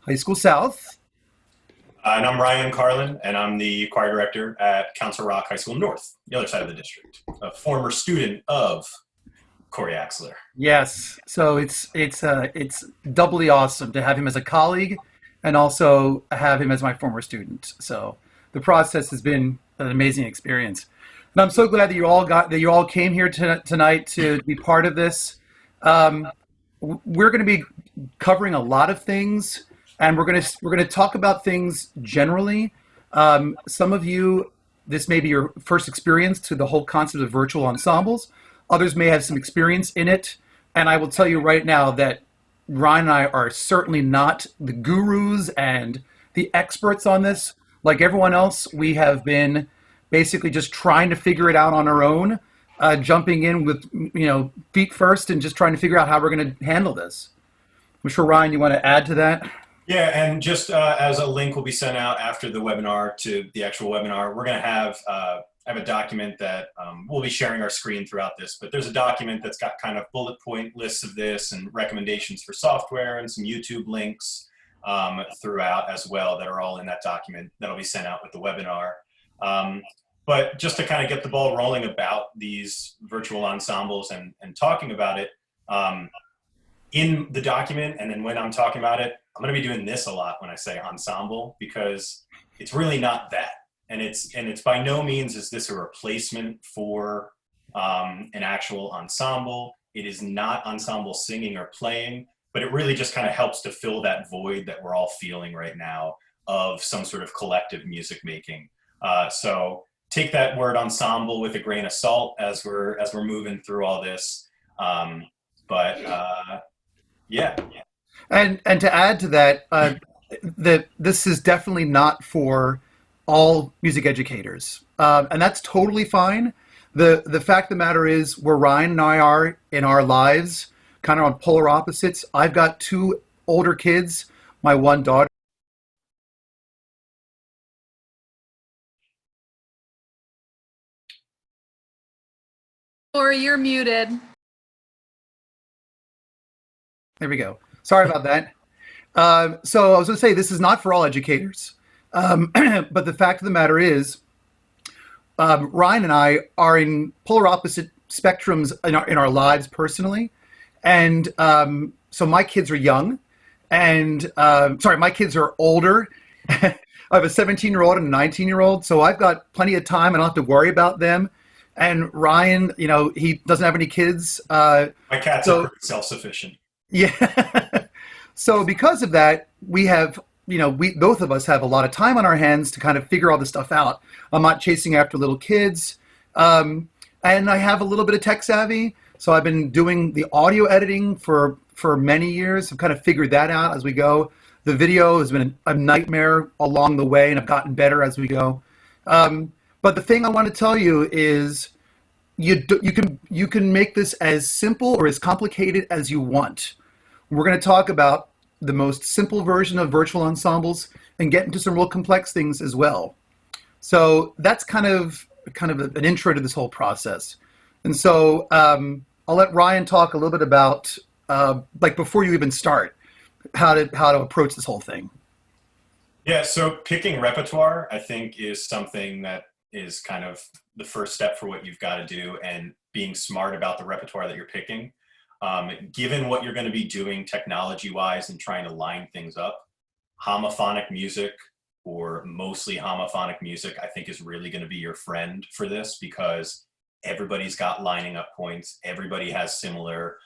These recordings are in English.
High School South. And I'm Ryan Carlin, and I'm the choir director at Council Rock High School North, the other side of the district, a former student of Corey Axler. Yes, so it's doubly awesome to have him as a colleague, and also have him as my former student. So the process has been an amazing experience, and I'm so glad that you all came here tonight to be part of this. Um, we're going to be covering a lot of things, and we're going to talk about things generally. Some of you, this may be your first experience to the whole concept of virtual ensembles. Others may have some experience in it, and I will tell you right now that Ryan and I are certainly not the gurus and the experts on this. Like everyone else, we have been basically just trying to figure it out on our own, jumping in with feet first and just trying to figure out how we're going to handle this. I'm sure Ryan, you want to add to that? Yeah, and just as a link will be sent out after the webinar to the actual webinar, we're going to have a document that we'll be sharing our screen throughout this, but there's a document that's got kind of bullet point lists of this and recommendations for software and some YouTube links throughout as well that are all in that document that'll be sent out with the webinar. But just to kind of get the ball rolling about these virtual ensembles and talking about it, in the document, and then when I'm talking about it, I'm going to be doing this a lot when I say ensemble, because it's really not that. And it's by no means is this a replacement for an actual ensemble. It is not ensemble singing or playing, but it really just kind of helps to fill that void that we're all feeling right now of some sort of collective music making. So take that word ensemble with a grain of salt as we're moving through all this. Yeah. And to add to that, that this is definitely not for all music educators, and that's totally fine. The fact of the matter is, where Ryan and I are in our lives, kind of on polar opposites. I've got two older kids. My one daughter. Or you're muted. There we go. Sorry about that. So I was going to say this is not for all educators, but the fact of the matter is, Ryan and I are in polar opposite spectrums in our lives personally, and so my kids are young, and sorry, my kids are older. I have a 17-year-old and a 19-year-old, so I've got plenty of time. I don't have to worry about them. And Ryan, he doesn't have any kids. My cats are pretty self-sufficient. Yeah. So because of that, we have, we both of us have a lot of time on our hands to kind of figure all this stuff out. I'm not chasing after little kids. And I have a little bit of tech savvy. So I've been doing the audio editing for many years. I've kind of figured that out as we go. The video has been a nightmare along the way, and I've gotten better as we go. But the thing I want to tell you is you can make this as simple or as complicated as you want. We're going to talk about the most simple version of virtual ensembles and get into some real complex things as well. So that's kind of an intro to this whole process. And so I'll let Ryan talk a little bit about, like before you even start, how to approach this whole thing. Yeah, so picking repertoire, I think, is something that is kind of the first step for what you've got to do, and being smart about the repertoire that you're picking. Given what you're going to be doing technology-wise and trying to line things up, homophonic music, or mostly homophonic music, I think is really going to be your friend for this, because everybody's got lining up points. Everybody has similar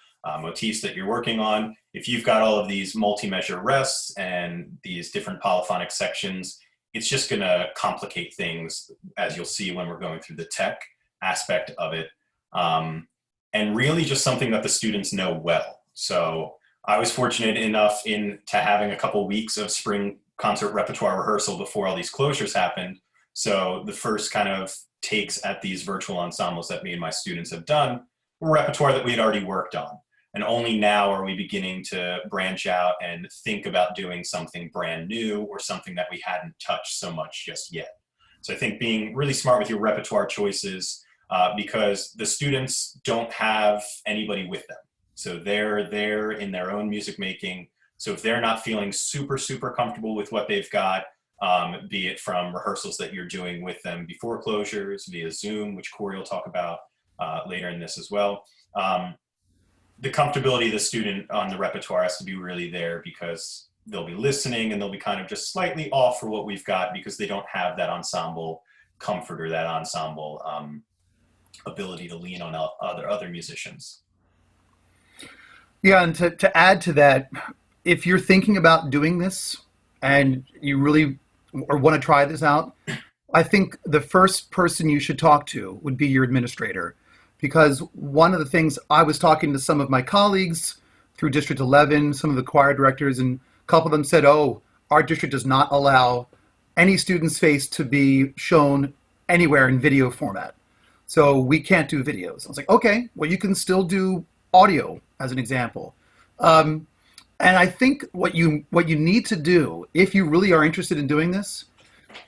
motifs that you're working on. If you've got all of these multi-measure rests and these different polyphonic sections, it's just going to complicate things, as you'll see when we're going through the tech aspect of it. And really just something that the students know well. So I was fortunate enough to having a couple weeks of spring concert repertoire rehearsal before all these closures happened. So the first kind of takes at these virtual ensembles that me and my students have done were repertoire that we had already worked on. And only now are we beginning to branch out and think about doing something brand new, or something that we hadn't touched so much just yet. So I think being really smart with your repertoire choices, because the students don't have anybody with them. So they're in their own music making. So if they're not feeling super, super comfortable with what they've got, be it from rehearsals that you're doing with them before closures, via Zoom, which Corey will talk about later in this as well, the comfortability of the student on the repertoire has to be really there, because they'll be listening and they'll be kind of just slightly off for what we've got, because they don't have that ensemble comfort or that ensemble ability to lean on other musicians. Yeah, and to add to that, if you're thinking about doing this and you really or want to try this out, I think the first person you should talk to would be your administrator. Because one of the things, I was talking to some of my colleagues through District 11, some of the choir directors, and a couple of them said, oh, our district does not allow any student's face to be shown anywhere in video format. So we can't do videos. I was like, okay, well, you can still do audio, as an example. And I think what you need to do, if you really are interested in doing this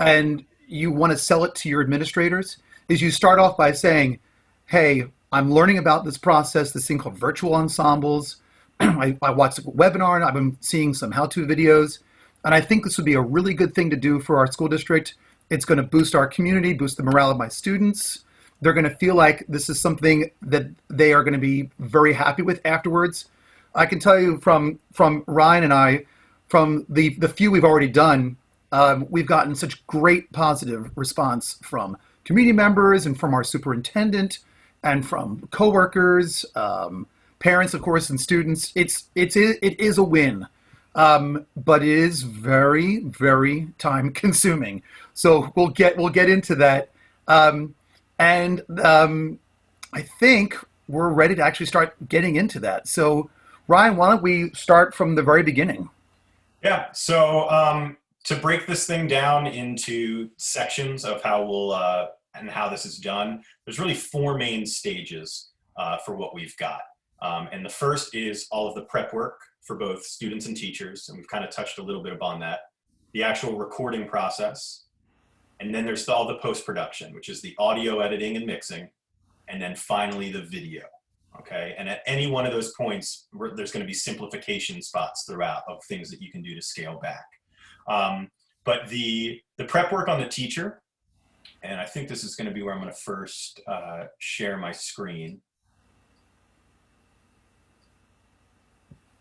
and you want to sell it to your administrators, is you start off by saying, hey, I'm learning about this process, this thing called virtual ensembles. I watched a webinar and I've been seeing some how-to videos. And I think this would be a really good thing to do for our school district. It's going to boost our community, boost the morale of my students. They're going to feel like this is something that they are going to be very happy with afterwards. I can tell you from Ryan and I, from the few we've already done, we've gotten such great positive response from community members and from our superintendent and from coworkers, parents, of course, and students. It is a win, but it is very, very time consuming. So we'll get into that, and I think we're ready to actually start getting into that. So Ryan, why don't we start from the very beginning? Yeah. So to break this thing down into sections of how we'll and how this is done, there's really four main stages for what we've got. And the first is all of the prep work for both students and teachers, and we've kind of touched a little bit upon that. The actual recording process, and then there's all the post-production, which is the audio editing and mixing, and then finally the video. Okay, and at any one of those points, there's going to be simplification spots throughout of things that you can do to scale back. But the prep work on the teacher, and I think this is going to be where I'm going to first share my screen.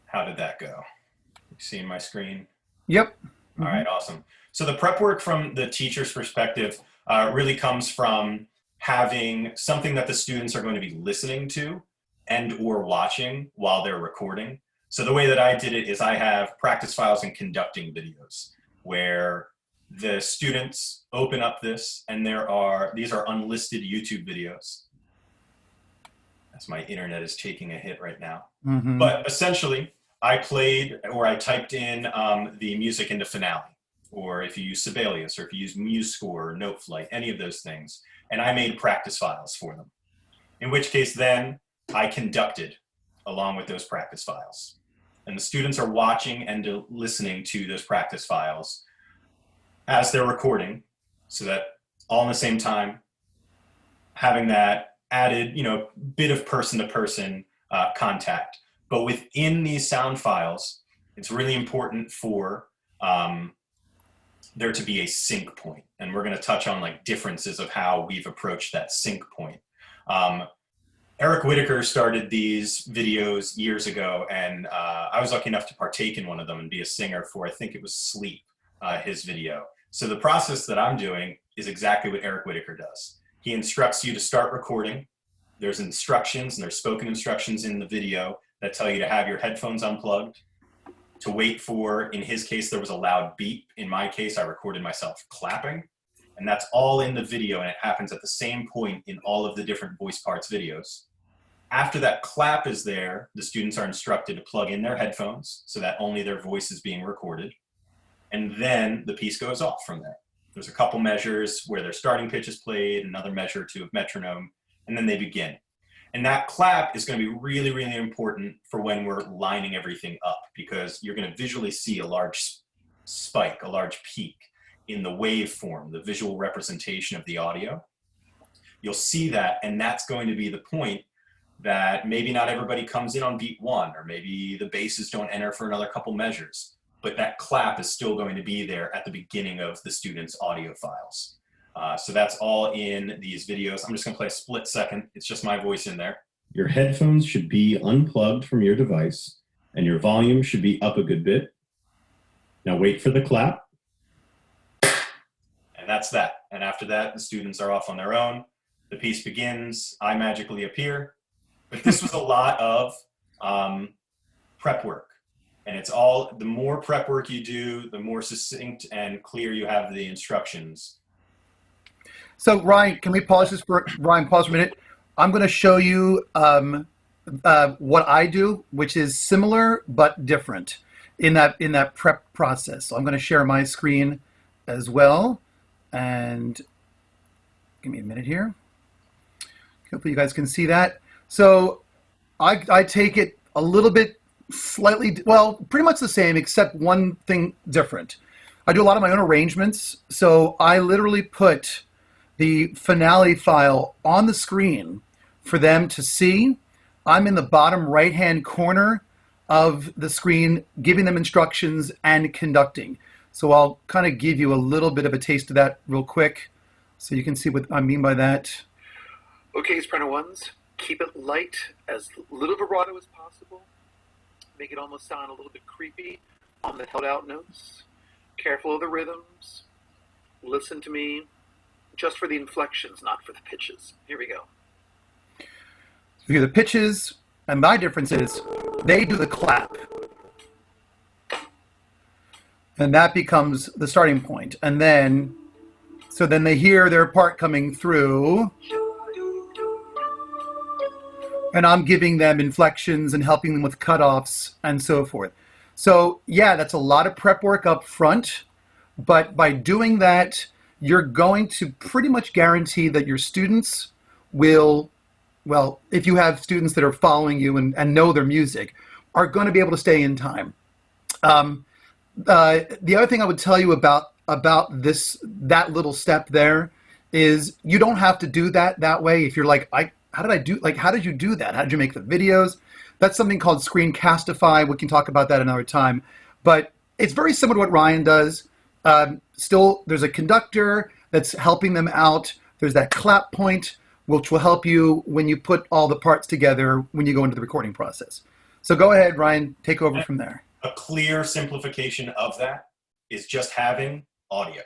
How did that go? You seeing my screen? Yep. All right, awesome. So the prep work from the teacher's perspective really comes from having something that the students are going to be listening to and or watching while they're recording. So the way that I did it is I have practice files and conducting videos where the students open up this, and these are unlisted YouTube videos. As my internet is taking a hit right now. Mm-hmm. But essentially, I played, or I typed in the music into Finale, or if you use Sibelius, or if you use MuseScore or Noteflight, any of those things, and I made practice files for them. In which case then, I conducted along with those practice files. And the students are watching and listening to those practice files as they're recording, so that all in the same time, having that added, bit of person-to-person contact. But within these sound files, it's really important for there to be a sync point. And we're going to touch on differences of how we've approached that sync point. Eric Whitaker started these videos years ago, and I was lucky enough to partake in one of them and be a singer for, I think it was Sleep, his video. So the process that I'm doing is exactly what Eric Whitaker does. He instructs you to start recording. There's instructions, and there's spoken instructions in the video that tell you to have your headphones unplugged, to wait for, in his case, there was a loud beep. In my case, I recorded myself clapping. And that's all in the video, and it happens at the same point in all of the different voice parts videos. After that clap is there, the students are instructed to plug in their headphones so that only their voice is being recorded. And then the piece goes off from there. There's a couple measures where their starting pitch is played, another measure or two of metronome, and then they begin. And that clap is going to be really, really important for when we're lining everything up, because you're going to visually see a large spike, a large peak in the waveform, the visual representation of the audio. You'll see that, and that's going to be the point that maybe not everybody comes in on beat one, or maybe the basses don't enter for another couple measures, but that clap is still going to be there at the beginning of the student's audio files. So that's all in these videos. I'm just gonna play a split second. It's just my voice in there. Your headphones should be unplugged from your device, and your volume should be up a good bit. Now wait for the clap. And that's that. And after that, the students are off on their own. The piece begins, I magically appear. But this was a lot of prep work. And it's all, the more prep work you do, the more succinct and clear you have the instructions. So Ryan, can we pause this for Ryan? Pause for a minute. I'm going to show you what I do, which is similar but different in that prep process. So I'm going to share my screen as well, and give me a minute here. Hopefully you guys can see that. So I take it a little bit slightly, well, pretty much the same, except one thing different. I do a lot of my own arrangements, so I literally put the finale file on the screen for them to see. I'm in the bottom right-hand corner of the screen, giving them instructions and conducting. So I'll kind of give you a little bit of a taste of that real quick, so you can see what I mean by that. Okay, soprano ones, keep it light, as little vibrato as possible. Make it almost sound a little bit creepy on the held out notes. Careful of the rhythms. Listen to me. Just for the inflections, not for the pitches. Here we go. You hear the pitches, and my difference is they do the clap. And that becomes the starting point. And then, so then they hear their part coming through, and I'm giving them inflections and helping them with cutoffs and so forth. So yeah, that's a lot of prep work up front, but by doing that, you're going to pretty much guarantee that your students will, well, if you have students that are following you and know their music, are going to be able to stay in time. The other thing I would tell you about that little step there is you don't have to do that way. If you're like, how did you do that? How did you make the videos? That's something called Screencastify. We can talk about that another time. But it's very similar to what Ryan does. Still, there's a conductor that's helping them out. There's that clap point, which will help you when you put all the parts together when you go into the recording process. So go ahead, Ryan, take over from there. A clear simplification of that is just having audio.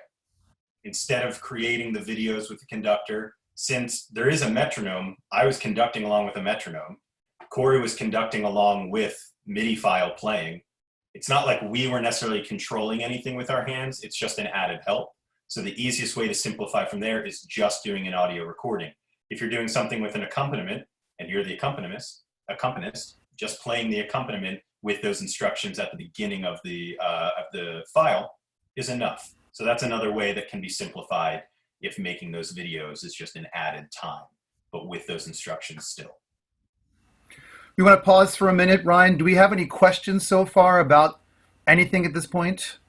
Instead of creating the videos with the conductor, since there is a metronome, I was conducting along with a metronome. Corey was conducting along with MIDI file playing. It's not like we were necessarily controlling anything with our hands. It's just an added help. So the easiest way to simplify from there is just doing an audio recording. If you're doing something with an accompaniment and you're the accompanist, just playing the accompaniment with those instructions at the beginning of the file is enough. So that's another way that can be simplified if making those videos is just an added time, but with those instructions still. You want to pause for a minute, Ryan? Do we have any questions so far about anything at this point?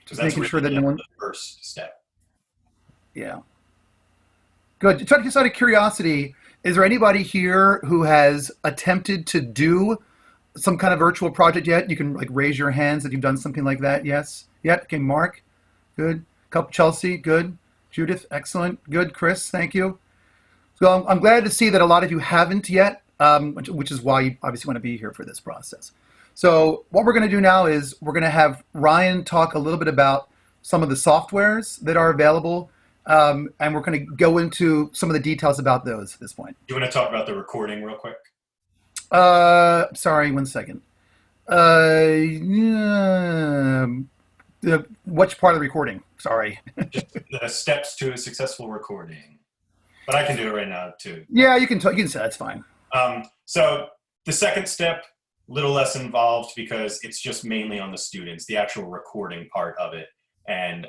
Just making sure that no one. The first step. Yeah. Good. Just out of curiosity, is there anybody here who has attempted to do some kind of virtual project yet? You can like raise your hands if you've done something like that. Yes. Yeah. Okay. Mark. Good. Couple. Chelsea. Good. Judith. Excellent. Good. Chris. Thank you. So I'm glad to see that a lot of you haven't yet. Which is why you obviously want to be here for this process. So what we're going to do now is we're going to have Ryan talk a little bit about some of the softwares that are available, and we're going to go into some of the details about those at this point. You want to talk about the recording real quick? Sorry, 1 second. Which part of the recording? Sorry. Just the steps to a successful recording. But I can do it right now too. Yeah, you can say that's fine. So the second step, little less involved because it's just mainly on the students, the actual recording part of it. And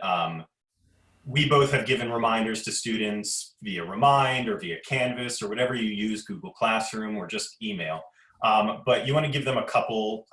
we both have given reminders to students via Remind or via Canvas or whatever you use, Google Classroom or just email. But you want to give them a couple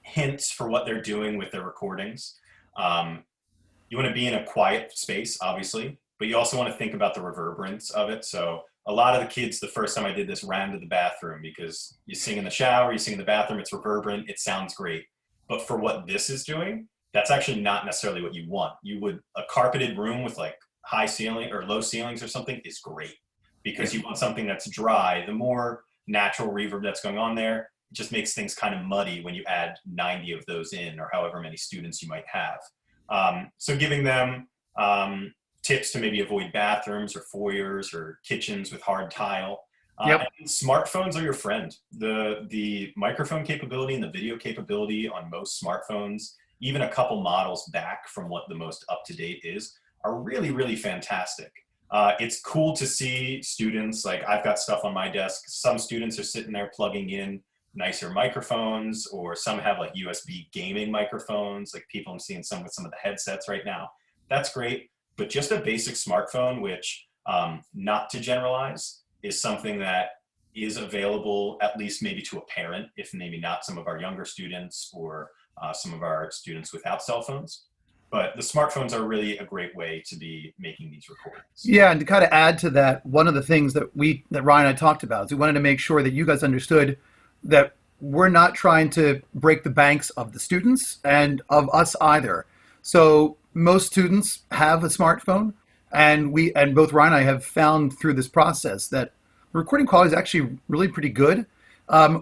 hints for what they're doing with their recordings. You want to be in a quiet space, obviously, but you also want to think about the reverberance of it. So a lot of the kids, the first time I did this, ran to the bathroom because you sing in the shower, you sing in the bathroom, it's reverberant, it sounds great. But for what this is doing, that's actually not necessarily what you want. A carpeted room with like high ceiling or low ceilings or something is great, because you want something that's dry. The more natural reverb that's going on there, it just makes things kind of muddy when you add 90 of those in, or however many students you might have. So giving them tips to maybe avoid bathrooms or foyers or kitchens with hard tile. Yep. And smartphones are your friend. The microphone capability and the video capability on most smartphones, even a couple models back from what the most up-to-date is, are really, really fantastic. It's cool to see students, like I've got stuff on my desk. Some students are sitting there plugging in nicer microphones, or some have like USB gaming microphones, like people I'm seeing some with some of the headsets right now. That's great. But just a basic smartphone, which not to generalize, is something that is available at least maybe to a parent, if maybe not some of our younger students or some of our students without cell phones. But the smartphones are really a great way to be making these recordings. Yeah, and to kind of add to that, one of the things that Ryan and I talked about is we wanted to make sure that you guys understood that we're not trying to break the banks of the students and of us either. So most students have a smartphone, and both Ryan and I have found through this process that the recording quality is actually really pretty good.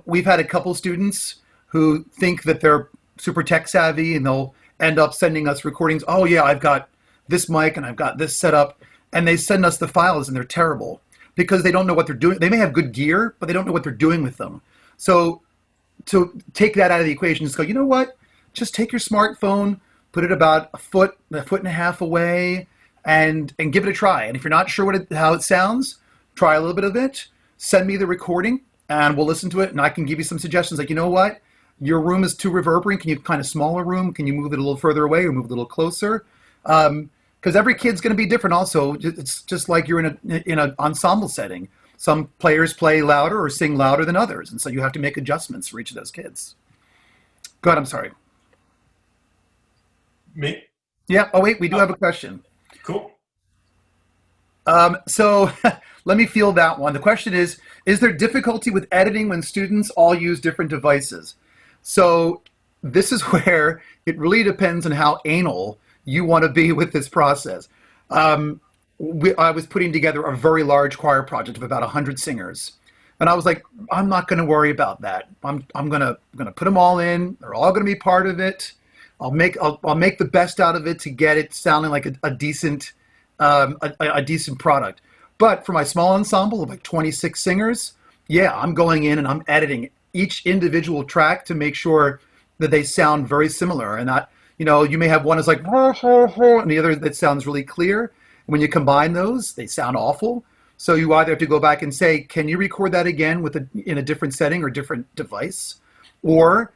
We've had a couple students who think that they're super tech savvy, and they'll end up sending us recordings. Oh yeah, I've got this mic and I've got this set up, and they send us the files and they're terrible because they don't know what they're doing. They may have good gear, but they don't know what they're doing with them. So to take that out of the equation, just go, you know what? Just take your smartphone, put it about a foot and a half away, and give it a try. And if you're not sure how it sounds, try a little bit of it. Send me the recording, and we'll listen to it, and I can give you some suggestions. Like, you know what? Your room is too reverberant. Can you kind of smaller room? Can you move it a little further away or move it a little closer? Because every kid's going to be different. Also, it's just like you're in an ensemble setting. Some players play louder or sing louder than others, and so you have to make adjustments for each of those kids. Go ahead. I'm sorry. Me? Yeah. Oh wait, we do have a question. Cool. So let me field that one. The question is there difficulty with editing when students all use different devices? So this is where it really depends on how anal you want to be with this process. I was putting together a very large choir project of about 100 singers. And I was like, I'm not going to worry about that. I'm going to put them all in. They're all going to be part of it. I'll make the best out of it to get it sounding like a decent product. But for my small ensemble of like 26 singers, yeah, I'm going in and I'm editing each individual track to make sure that they sound very similar. And that, you may have one that's like, and the other that sounds really clear. When you combine those, they sound awful. So you either have to go back and say, can you record that again in a different setting or different device? Or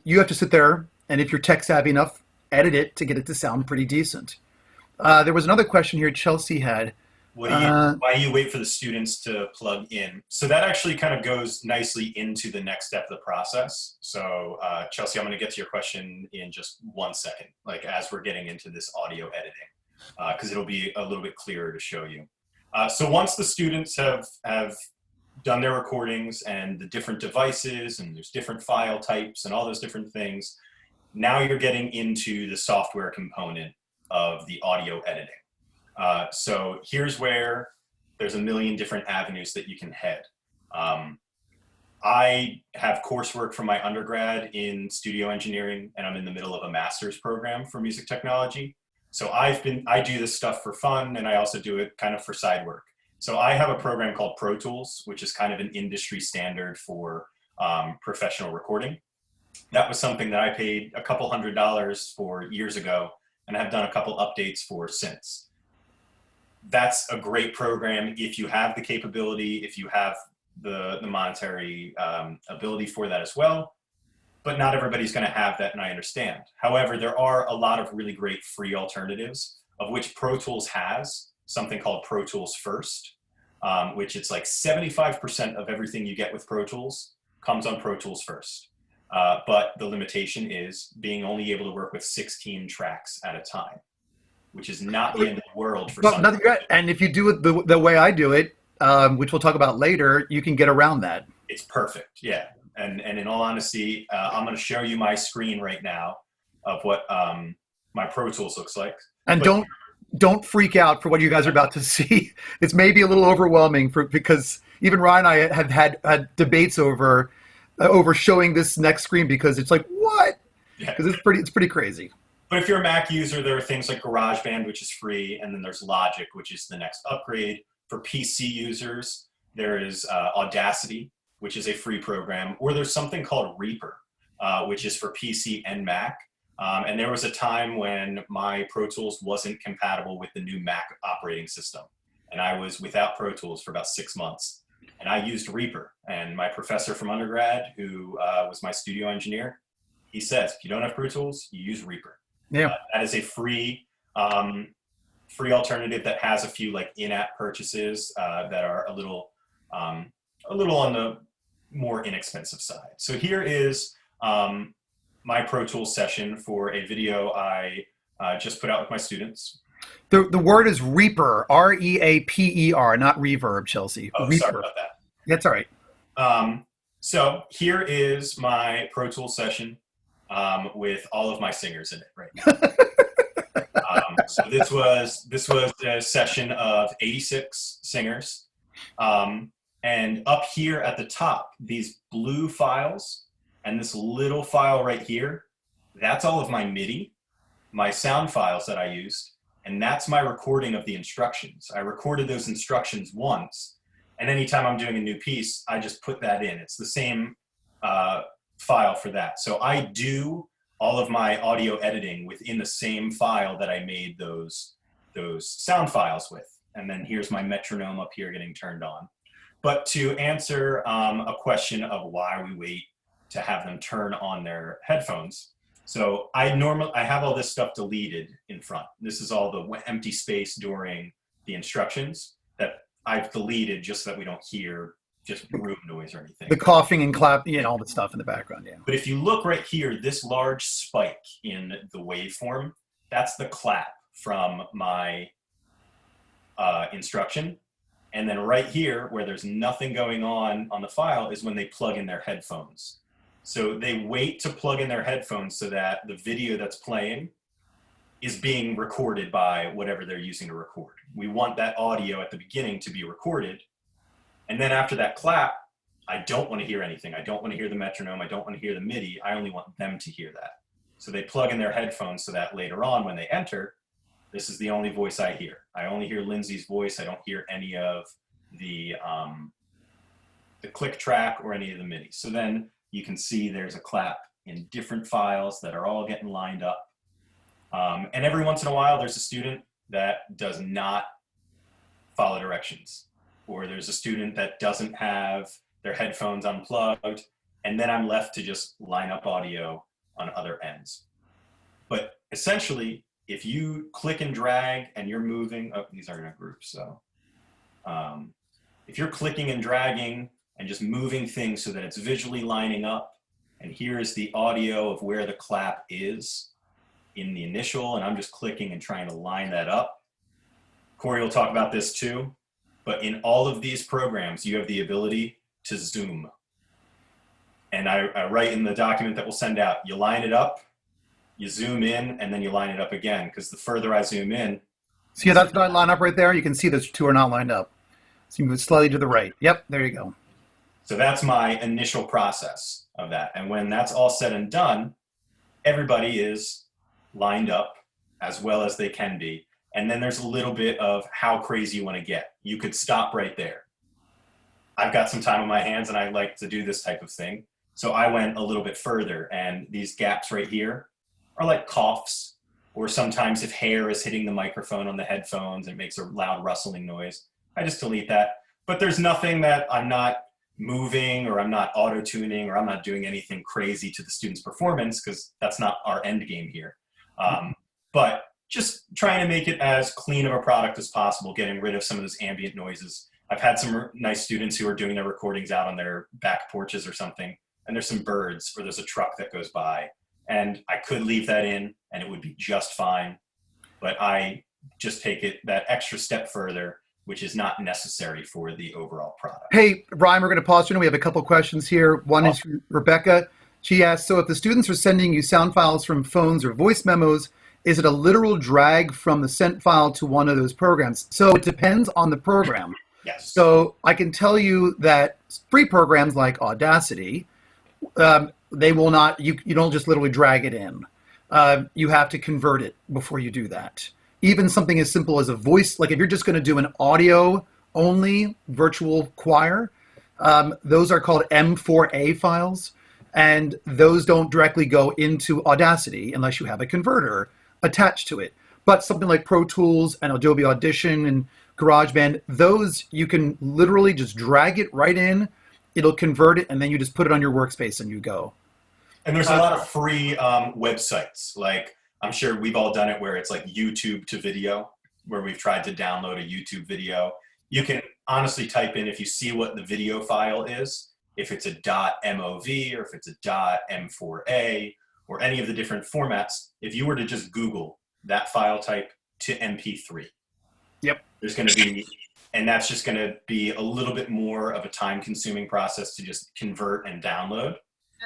you have to sit there, and if you're tech savvy enough, edit it to get it to sound pretty decent. There was another question here Chelsea had. Why do you wait for the students to plug in? So that actually kind of goes nicely into the next step of the process. So Chelsea, I'm going to get to your question in just 1 second, like as we're getting into this audio editing, because it'll be a little bit clearer to show you. So once the students have done their recordings and the different devices, and there's different file types and all those different things, now you're getting into the software component of the audio editing. So here's where there's a million different avenues that you can head. I have coursework from my undergrad in studio engineering, and I'm in the middle of a master's program for music technology. So I do this stuff for fun, and I also do it kind of for side work. So I have a program called Pro Tools, which is kind of an industry standard for professional recording. That was something that I paid a couple $100s for years ago, and I've done a couple updates for since. That's a great program if you have the capability, if you have the monetary ability for that as well. But not everybody's going to have that, and I understand. However, there are a lot of really great free alternatives, of which Pro Tools has something called Pro Tools First, which it's like 75% of everything you get with Pro Tools comes on Pro Tools First. But the limitation is being only able to work with 16 tracks at a time, which is not the end of the world for some. And if you do it the way I do it, which we'll talk about later, you can get around that. It's perfect. Yeah. And in all honesty, I'm going to show you my screen right now of what my Pro Tools looks like. And But don't freak out for what you guys are about to see. It's maybe a little overwhelming because even Ryan and I have had debates over showing this next screen because it's like, what? yeah. Because it's pretty crazy. But if you're a Mac user, there are things like GarageBand, which is free, and then there's Logic, which is the next upgrade. For PC users, there is Audacity, which is a free program, or there's something called Reaper, which is for PC and Mac. And there was a time when my Pro Tools wasn't compatible with the new Mac operating system. And I was without Pro Tools for about 6 months. And I used Reaper. And my professor from undergrad, who was my studio engineer, he says, if you don't have Pro Tools, you use Reaper. Yeah. That is a free alternative that has a few like in-app purchases that are a little on the more inexpensive side. So here is my Pro Tools session for a video I just put out with my students. The word is Reaper, Reaper, not reverb, Chelsea. Oh, Reaper. sorry about that. That's all right. So here is my Pro Tools session with all of my singers in it right now. So this was a session of 86 singers. And up here at the top, these blue files and this little file right here, that's all of my MIDI, my sound files that I used, and that's my recording of the instructions. I recorded those instructions once, and anytime I'm doing a new piece, I just put that in. It's the same file for that. So I do all of my audio editing within the same file that I made those sound files with. And then here's my metronome up here getting turned on. But to answer a question of why we wait to have them turn on their headphones, so I have all this stuff deleted in front. This is all the empty space during the instructions that I've deleted just so that we don't hear just room noise or anything. The coughing and clapping, all the stuff in the background, yeah. But if you look right here, this large spike in the waveform, that's the clap from my instruction. And then right here, where there's nothing going on the file, is when they plug in their headphones. So they wait to plug in their headphones so that the video that's playing is being recorded by whatever they're using to record. We want that audio at the beginning to be recorded. And then after that clap, I don't want to hear anything. I don't want to hear the metronome. I don't want to hear the MIDI. I only want them to hear that. So they plug in their headphones so that later on when they enter, this is the only voice I hear. I only hear Lindsay's voice. I don't hear any of the click track or any of the MIDI. So then you can see there's a clap in different files that are all getting lined up. And every once in a while, there's a student that does not follow directions, or there's a student that doesn't have their headphones unplugged, and then I'm left to just line up audio on other ends. But essentially, if you click and drag and you're moving, these are in a group, so if you're clicking and dragging and just moving things so that it's visually lining up, and here is the audio of where the clap is in the initial, and I'm just clicking and trying to line that up. Corey will talk about this too, but in all of these programs, you have the ability to zoom. And I write in the document that we'll send out, you line it up, you zoom in, and then you line it up again, because the further I zoom in. See, that's not lined up right there. You can see those two are not lined up. So you move slightly to the right. Yep, there you go. So that's my initial process of that. And when that's all said and done, everybody is lined up as well as they can be. And then there's a little bit of how crazy you want to get. You could stop right there. I've got some time on my hands and I like to do this type of thing. So I went a little bit further, and these gaps right here are like coughs, or sometimes if hair is hitting the microphone on the headphones and it makes a loud rustling noise, I just delete that. But there's nothing that I'm not moving, or I'm not auto-tuning, or I'm not doing anything crazy to the student's performance, because that's not our end game here. But just trying to make it as clean of a product as possible, getting rid of some of those ambient noises. I've had some nice students who are doing their recordings out on their back porches or something, and there's some birds, or there's a truck that goes by, and I could leave that in and it would be just fine. But I just take it that extra step further, which is not necessary for the overall product. Hey, Brian, we're going to pause here. We have a couple questions here. One is from Rebecca. She asks, so if the students are sending you sound files from phones or voice memos, is it a literal drag from the sent file to one of those programs? So it depends on the program. Yes. So I can tell you that free programs like Audacity, they will not, you don't just literally drag it in. You have to convert it before you do that. Even something as simple as a voice, like if you're just going to do an audio only virtual choir, those are called M4A files. And those don't directly go into Audacity unless you have a converter attached to it. But something like Pro Tools and Adobe Audition and GarageBand, those you can literally just drag it right in. It'll convert it, and then you just put it on your workspace and you go. And there's a lot of free websites. Like, I'm sure we've all done it where it's like YouTube to video, where we've tried to download a YouTube video. You can honestly type in, if you see what the video file is, if it's a .mov or if it's a .m4a or any of the different formats, if you were to just Google that file type to MP3, yep, there's going to be, and that's just going to be a little bit more of a time-consuming process to just convert and download.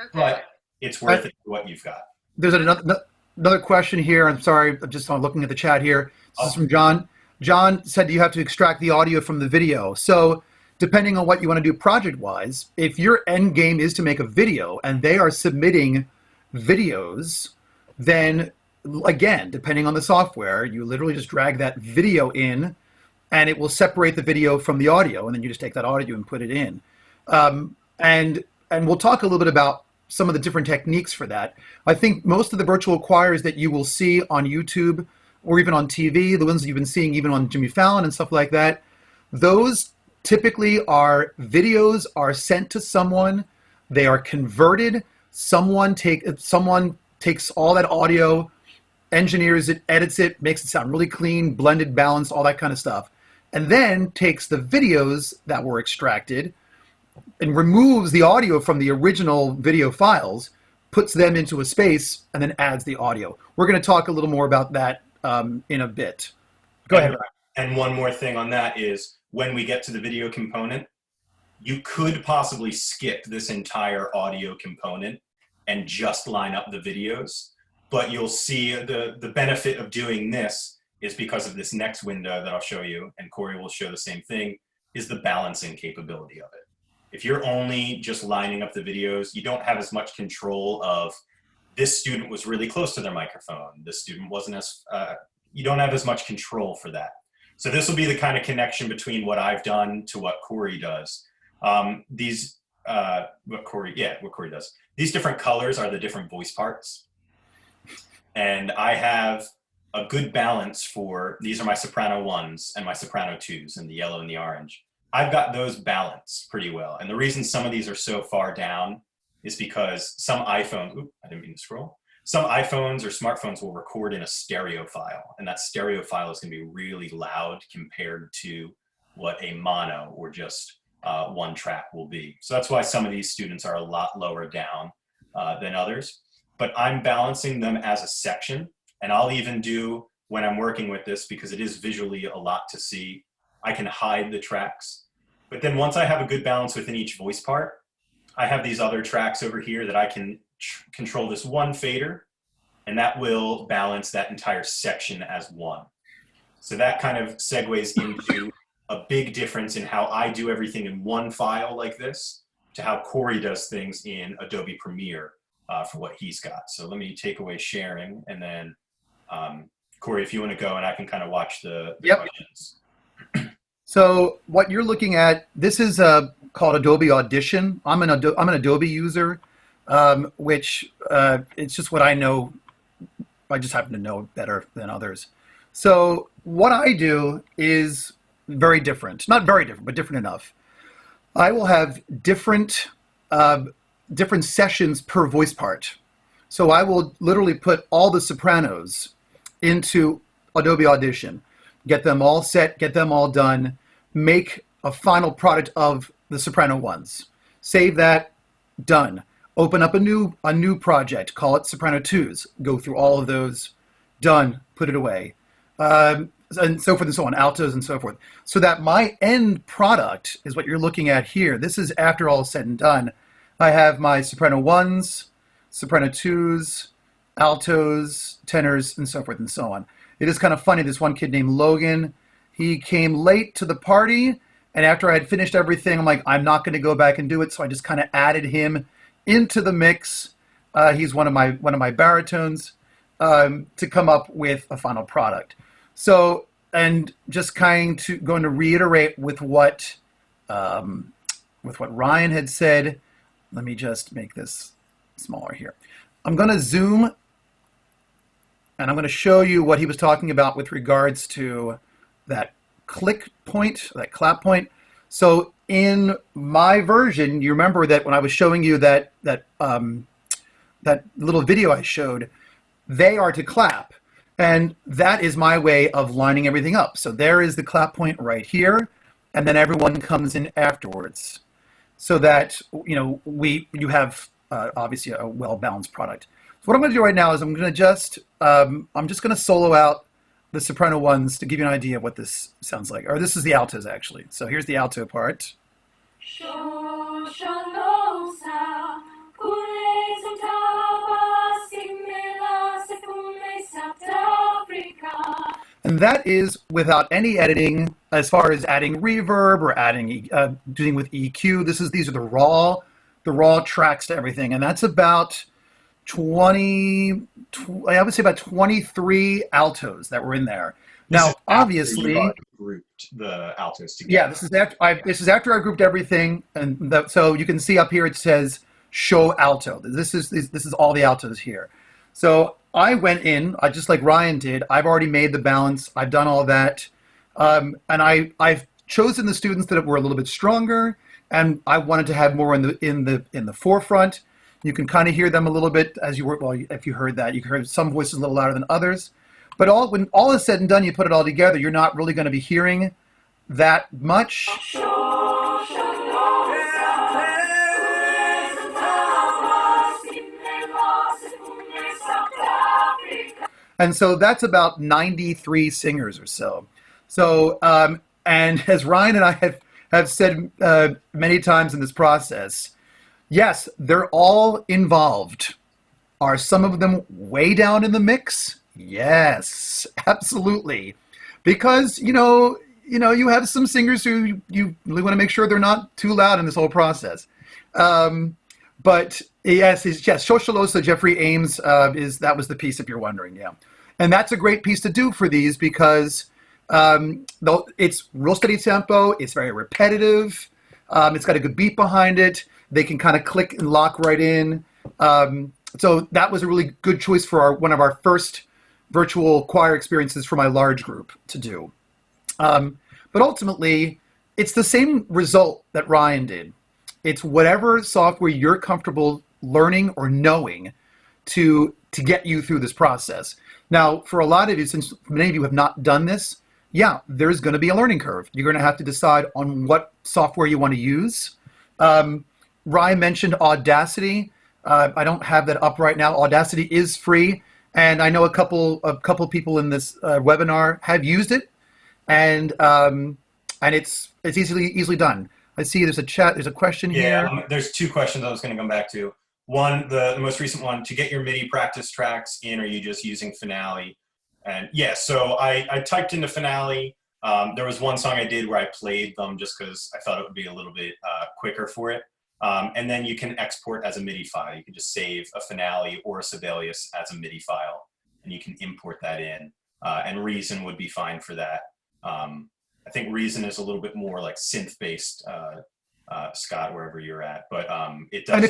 Okay. But it's worth it for what you've got. There's another question here. I'm sorry, I'm just looking at the chat here. This is from John. John said you have to extract the audio from the video. So depending on what you want to do project-wise, if your end game is to make a video and they are submitting videos, then again, depending on the software, you literally just drag that video in and it will separate the video from the audio, and then you just take that audio and put it in. And we'll talk a little bit about some of the different techniques for that. I think most of the virtual choirs that you will see on YouTube or even on TV, the ones you've been seeing even on Jimmy Fallon and stuff like that, those typically are videos are sent to someone, they are converted, someone takes all that audio, engineers it, edits it, makes it sound really clean, blended, balanced, all that kind of stuff, and then takes the videos that were extracted and removes the audio from the original video files, puts them into a space, and then adds the audio. We're going to talk a little more about that in a bit. Go ahead. And one more thing on that is, when we get to the video component, you could possibly skip this entire audio component and just line up the videos. But you'll see the benefit of doing this is because of this next window that I'll show you, and Corey will show the same thing, is the balancing capability of it. If you're only just lining up the videos, you don't have as much control of this student was really close to their microphone, this student wasn't as, you don't have as much control for that. So this will be the kind of connection between what I've done to what Corey does. What Corey does. These different colors are the different voice parts. And I have a good balance for, these are my soprano ones and my soprano twos in the yellow and the orange. I've got those balanced pretty well. And the reason some of these are so far down is because some iPhones, I didn't mean to scroll. Some iPhones or smartphones will record in a stereo file, and that stereo file is going to be really loud compared to what a mono or just one track will be. So that's why some of these students are a lot lower down than others. But I'm balancing them as a section, and I'll even do, when I'm working with this, because it is visually a lot to see, I can hide the tracks. But then once I have a good balance within each voice part, I have these other tracks over here that I can control this one fader, and that will balance that entire section as one. So that kind of segues into a big difference in how I do everything in one file like this to how Corey does things in Adobe Premiere for what he's got. So let me take away sharing, and then Corey, if you want to go, and I can kind of watch the questions. So what you're looking at, this is called Adobe Audition. I'm an Adobe user, which it's just what I know. I just happen to know better than others. So what I do is very different. Not very different, but different enough. I will have different sessions per voice part. So I will literally put all the sopranos into Adobe Audition, get them all set, get them all done, make a final product of the soprano ones. Save that, done. Open up a new project, call it Soprano 2s, go through all of those, done, put it away. and so forth and so on, altos and so forth. So that my end product is what you're looking at here. This is after all is said and done. I have my soprano ones, soprano twos, altos, tenors, and so forth and so on. It is kind of funny. This one kid named Logan, he came late to the party, and after I had finished everything, I'm like, I'm not going to go back and do it. So I just kind of added him into the mix. He's one of my baritones, to come up with a final product. So, and just going to reiterate with what Ryan had said. Let me just make this smaller here. I'm going to zoom, and I'm going to show you what he was talking about with regards to that click point, that clap point. So in my version, you remember that when I was showing you that little video I showed, they are to clap. And that is my way of lining everything up. So there is the clap point right here, and then everyone comes in afterwards. So that, you have obviously a well-balanced product. So what I'm going to do right now is I'm just going to solo out the soprano ones to give you an idea of what this sounds like. Or this is the altos, actually. So here's the alto part. And that is without any editing, as far as adding reverb or adding doing with EQ. These are the raw tracks to everything, and that's about 20. I would say about 23 altos that were in there. Now, obviously, you grouped the altos together. Yeah, this is after I grouped everything, and so you can see up here it says show alto. This is all the altos here. So I went in, just like Ryan did. I've already made the balance. I've done all that, and I've chosen the students that were a little bit stronger, and I wanted to have more in the forefront. You can kind of hear them a little bit as you were. Well, if you heard that, you heard some voices a little louder than others. But when all is said and done, you put it all together, you're not really going to be hearing that much. And so that's about 93 singers or so. So, and as Ryan and I have said many times in this process, yes, they're all involved. Are some of them way down in the mix? Yes, absolutely. Because, you have some singers who you really want to make sure they're not too loud in this whole process. But yes, Shosholosa, Jeffrey Ames, that was the piece if you're wondering, yeah. And that's a great piece to do for these because it's real steady tempo, it's very repetitive, it's got a good beat behind it, they can kind of click and lock right in. So that was a really good choice for one of our first virtual choir experiences for my large group to do. But ultimately, it's the same result that Ryan did. It's whatever software you're comfortable learning or knowing to get you through this process. Now, for a lot of you, since many of you have not done this, yeah, there's going to be a learning curve. You're going to have to decide on what software you want to use. Ryan mentioned Audacity. I don't have that up right now. Audacity is free, and I know a couple people in this webinar have used it, and it's easily done. I see there's a chat. There's a question here. Yeah, there's two questions I was going to come back to. One, the most recent one, to get your MIDI practice tracks in, are you just using Finale? And yeah, so I typed into Finale. There was one song I did where I played them just because I thought it would be a little bit quicker for it. And then you can export as a MIDI file. You can just save a Finale or a Sibelius as a MIDI file, and you can import that in. And Reason would be fine for that. I think Reason is a little bit more like synth-based, Scott, wherever you're at. But it does. And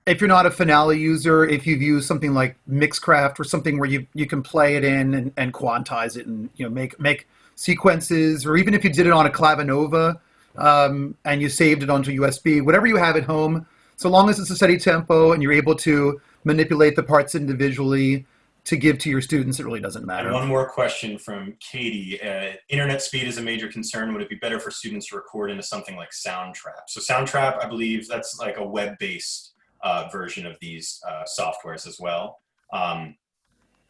if you're not a Finale user, if you've used something like Mixcraft or something where you can play it in and quantize it and make sequences, or even if you did it on a Clavinova and you saved it onto USB, whatever you have at home, so long as it's a steady tempo and you're able to manipulate the parts individually to give to your students, it really doesn't matter. And one more question from Katie. Internet speed is a major concern. Would it be better for students to record into something like Soundtrap? So Soundtrap, I believe that's like a web-based version of these softwares as well.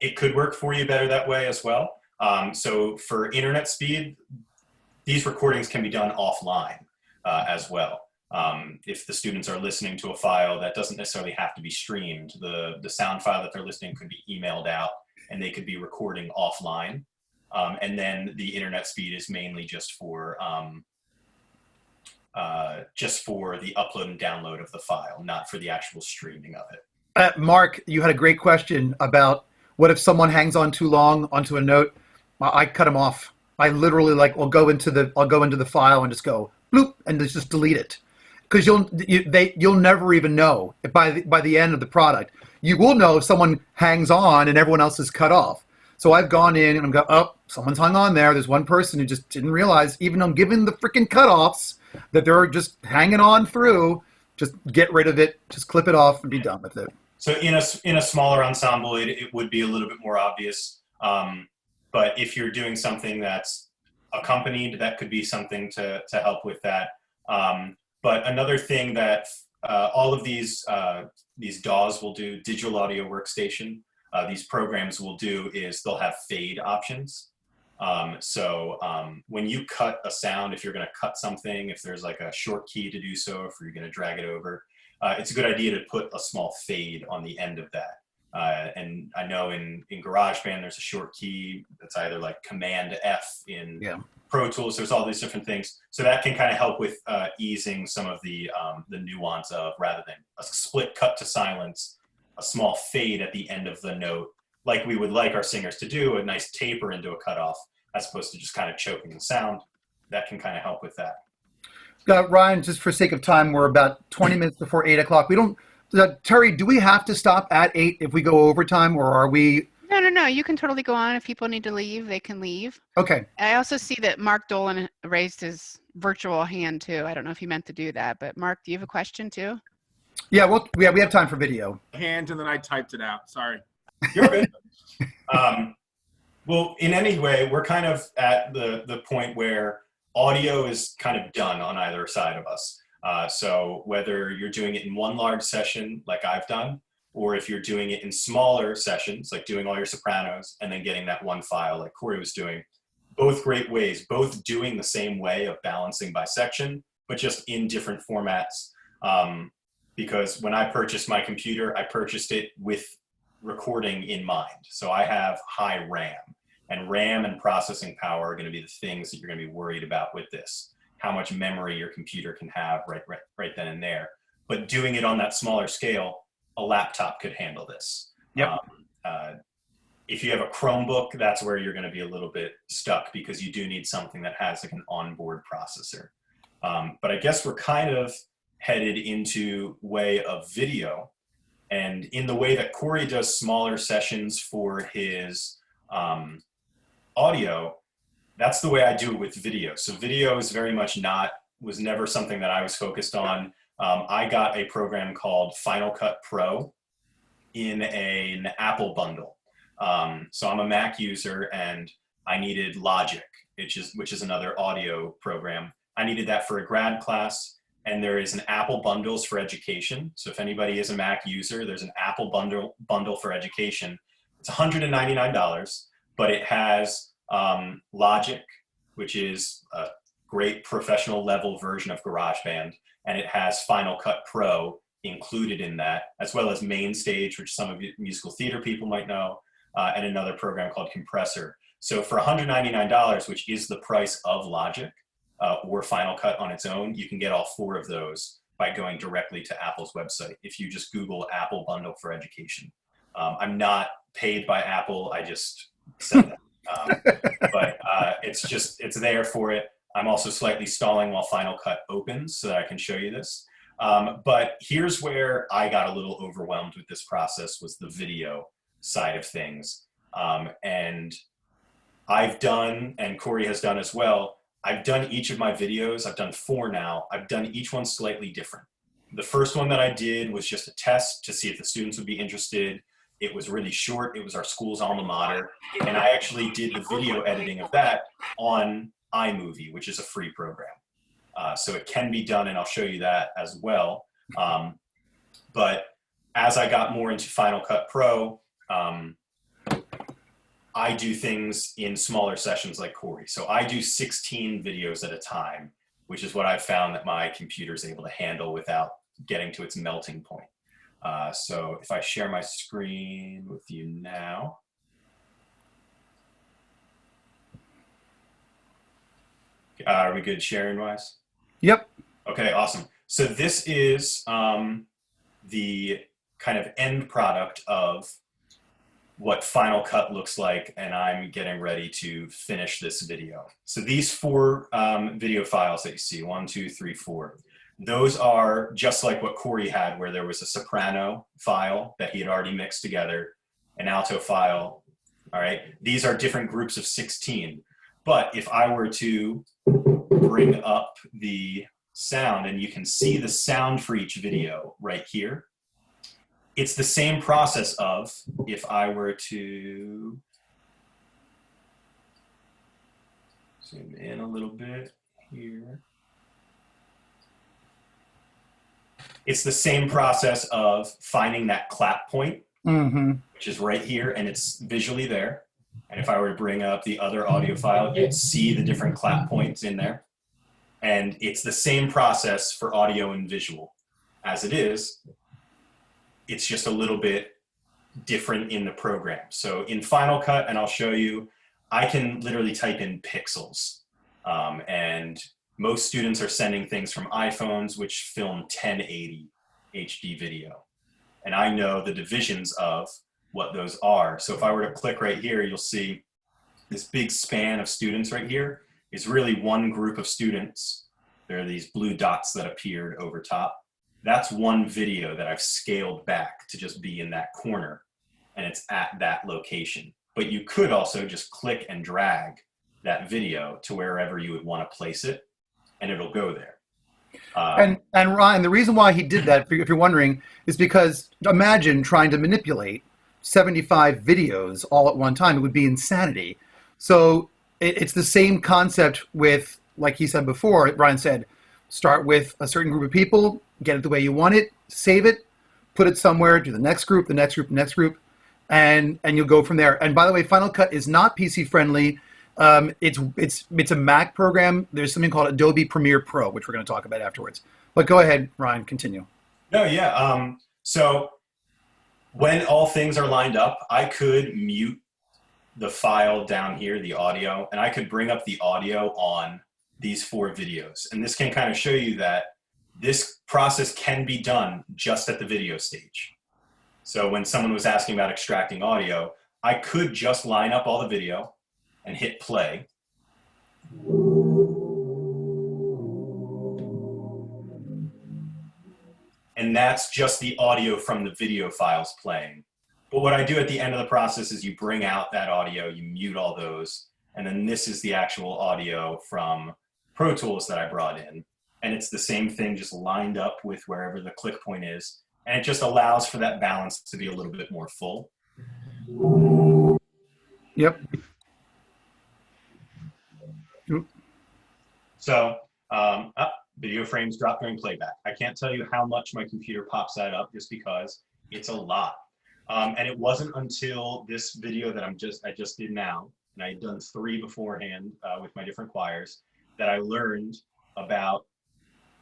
It could work for you better that way as well. So for internet speed, these recordings can be done offline as well. If the students are listening to a file that doesn't necessarily have to be streamed, the sound file that they're listening could be emailed out and they could be recording offline. And then the internet speed is mainly just for the upload and download of the file, not for the actual streaming of it. Mark, you had a great question about what if someone hangs on too long onto a note. I cut them off. I literally will go into the file and just go bloop and just delete it, because you'll never even know by the end of the product. You will know if someone hangs on and everyone else is cut off. So I've gone in and I'm going, oh, someone's hung on there. There's one person who just didn't realize, even though given the freaking cutoffs, that they're just hanging on through. Just get rid of it. Just clip it off and be done with it. So in a smaller ensemble, it would be a little bit more obvious. But if you're doing something that's accompanied, that could be something to help with that. But another thing that all of these DAWs will do, digital audio workstation, these programs will do is they'll have fade options. So when you cut a sound, if you're going to cut something, if there's like a short key to do so, if you're going to drag it over, it's a good idea to put a small fade on the end of that. And I know in GarageBand, there's a short key that's either like Command F in Pro Tools. There's all these different things. So that can kind of help with easing some of the nuance of, rather than a split cut to silence, a small fade at the end of the note, like we would like our singers to do, a nice taper into a cutoff, as opposed to just kind of choking the sound. That can kind of help with that. Ryan, just for sake of time, we're about 20 minutes before 8 o'clock. We don't, Terry, do we have to stop at 8 if we go overtime, or are we? No. You can totally go on. If people need to leave, they can leave. Okay. I also see that Mark Dolan raised his virtual hand too. I don't know if he meant to do that, but Mark, do you have a question too? Yeah, well, we have time for video. Hand, and then I typed it out. Sorry. You're good. Well, in any way, we're kind of at the point where audio is kind of done on either side of us. So whether you're doing it in one large session like I've done, or if you're doing it in smaller sessions, like doing all your sopranos and then getting that one file like Corey was doing, both great ways, both doing the same way of balancing by section, but just in different formats. Because when I purchased my computer, I purchased it with recording in mind. So I have high RAM, and RAM and processing power are going to be the things that you're going to be worried about with this. How much memory your computer can have right then and there. But doing it on that smaller scale, a laptop could handle this. Yep. If you have a Chromebook, that's where you're going to be a little bit stuck, because you do need something that has like an onboard processor. But I guess we're kind of headed into way of video. And in the way that Corey does smaller sessions for his audio, that's the way I do it with video. So video is very much was never something that I was focused on. I got a program called Final Cut Pro in an Apple bundle. So I'm a Mac user and I needed Logic, which is another audio program. I needed that for a grad class. And there is an Apple bundles for education. So if anybody is a Mac user, there's an Apple bundle for education. It's $199, but it has Logic, which is a great professional level version of GarageBand. And it has Final Cut Pro included in that, as well as MainStage, which some of you musical theater people might know, and another program called Compressor. So for $199, which is the price of Logic, or Final Cut on its own, you can get all four of those by going directly to Apple's website. If you just Google Apple Bundle for Education. I'm not paid by Apple, I just said that. But it's there for it. I'm also slightly stalling while Final Cut opens so that I can show you this. But here's where I got a little overwhelmed with this process, was the video side of things. And I've done, and Corey has done as well, I've done each of my videos, I've done 4 now, I've done each one slightly different. The first one that I did was just a test to see if the students would be interested. It was really short, it was our school's alma mater, and I actually did the video editing of that on iMovie, which is a free program. So it can be done, and I'll show you that as well. But as I got more into Final Cut Pro, I do things in smaller sessions like Corey. So I do 16 videos at a time, which is what I've found that my computer is able to handle without getting to its melting point. So if I share my screen with you now. Are we good sharing wise? Yep. Okay, awesome. So this is the kind of end product of what Final Cut looks like, and I'm getting ready to finish this video. So these four video files that you see, 1, 2, 3, 4, those are just like what Corey had, where there was a soprano file that he had already mixed together, an alto file. All right, these are different groups of 16. But if I were to bring up the sound, and you can see the sound for each video right here, it's the same process of, if I were to zoom in a little bit here, it's the same process of finding that clap point, which is right here, and it's visually there. And if I were to bring up the other audio file, you'd see the different clap points in there. And it's the same process for audio and visual as it is. It's just a little bit different in the program. So in Final Cut, and I'll show you, I can literally type in pixels. And most students are sending things from iPhones, which film 1080 HD video. And I know the divisions of what those are. So if I were to click right here, you'll see this big span of students right here is really one group of students. There are these blue dots that appeared over top. That's one video that I've scaled back to just be in that corner, and it's at that location. But you could also just click and drag that video to wherever you would want to place it, and it'll go there. And Ryan, the reason why he did that, if you're wondering, is because imagine trying to manipulate 75 videos all at one time. It would be insanity. So it's the same concept with, like he said before, Ryan said, start with a certain group of people, get it the way you want it, save it, put it somewhere, do the next group, the next group, the next group, and you'll go from there. And by the way, Final Cut is not PC friendly. It's a Mac program. There's something called Adobe Premiere Pro, which we're going to talk about afterwards. But go ahead, Ryan, continue. No, yeah. So when all things are lined up, I could mute the file down here, the audio, and I could bring up the audio on these four videos. And this can kind of show you that this process can be done just at the video stage. So when someone was asking about extracting audio, I could just line up all the video and hit play. And that's just the audio from the video files playing. But what I do at the end of the process is you bring out that audio, you mute all those, and then this is the actual audio from Pro Tools that I brought in. And it's the same thing, just lined up with wherever the click point is. And it just allows for that balance to be a little bit more full. Yep. So video frames drop during playback. I can't tell you how much my computer pops that up just because it's a lot. And it wasn't until this video that I just did now, and I had done 3 beforehand with my different choirs, that I learned about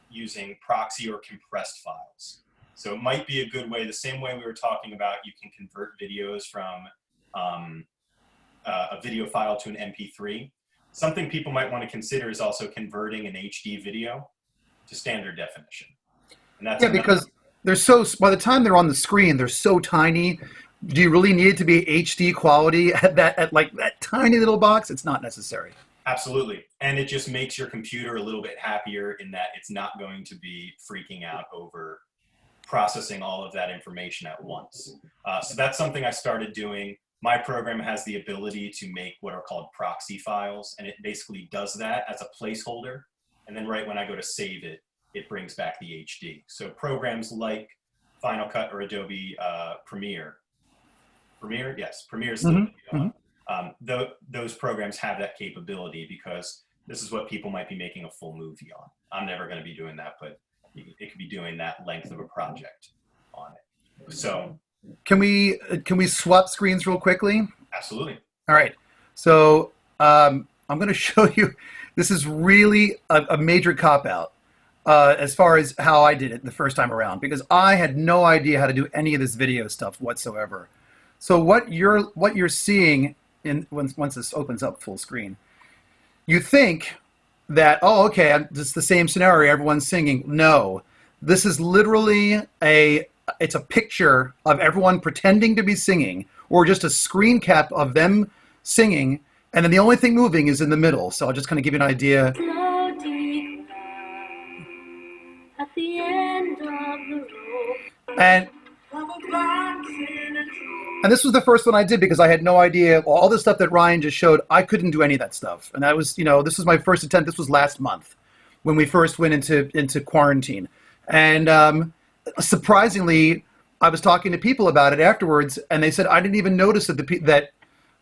using proxy or compressed files. So it might be a good way, the same way we were talking about, you can convert videos from a video file to an MP3. Something people might want to consider is also converting an HD video to standard definition. And that's because they're so, by the time they're on the screen, they're so tiny. Do you really need it to be HD quality at like that tiny little box? It's not necessary. Absolutely. And it just makes your computer a little bit happier in that it's not going to be freaking out over processing all of that information at once. So that's something I started doing. My program has the ability to make what are called proxy files, and it basically does that as a placeholder. And then right when I go to save it, it brings back the HD. So programs like Final Cut or Adobe Premiere. Premiere? Yes, Premiere is still those programs have that capability because this is what people might be making a full movie on. I'm never going to be doing that, but it could be doing that length of a project on it. So can we swap screens real quickly? absolutely. All right. So I'm going to show you. This is really a major cop out as far as how I did it the first time around, because I had no idea how to do any of this video stuff whatsoever. So what you're seeing once this opens up full screen, you think that, oh, okay, it's the same scenario, everyone's singing. No, this is literally it's a picture of everyone pretending to be singing, or just a screen cap of them singing, and then the only thing moving is in the middle. So I'll just kind of give you an idea. At the end of the road. And this was the first one I did because I had no idea. Well, all the stuff that Ryan just showed, I couldn't do any of that stuff. And that was, this was my first attempt. This was last month when we first went into quarantine. And surprisingly, I was talking to people about it afterwards, and they said I didn't even notice that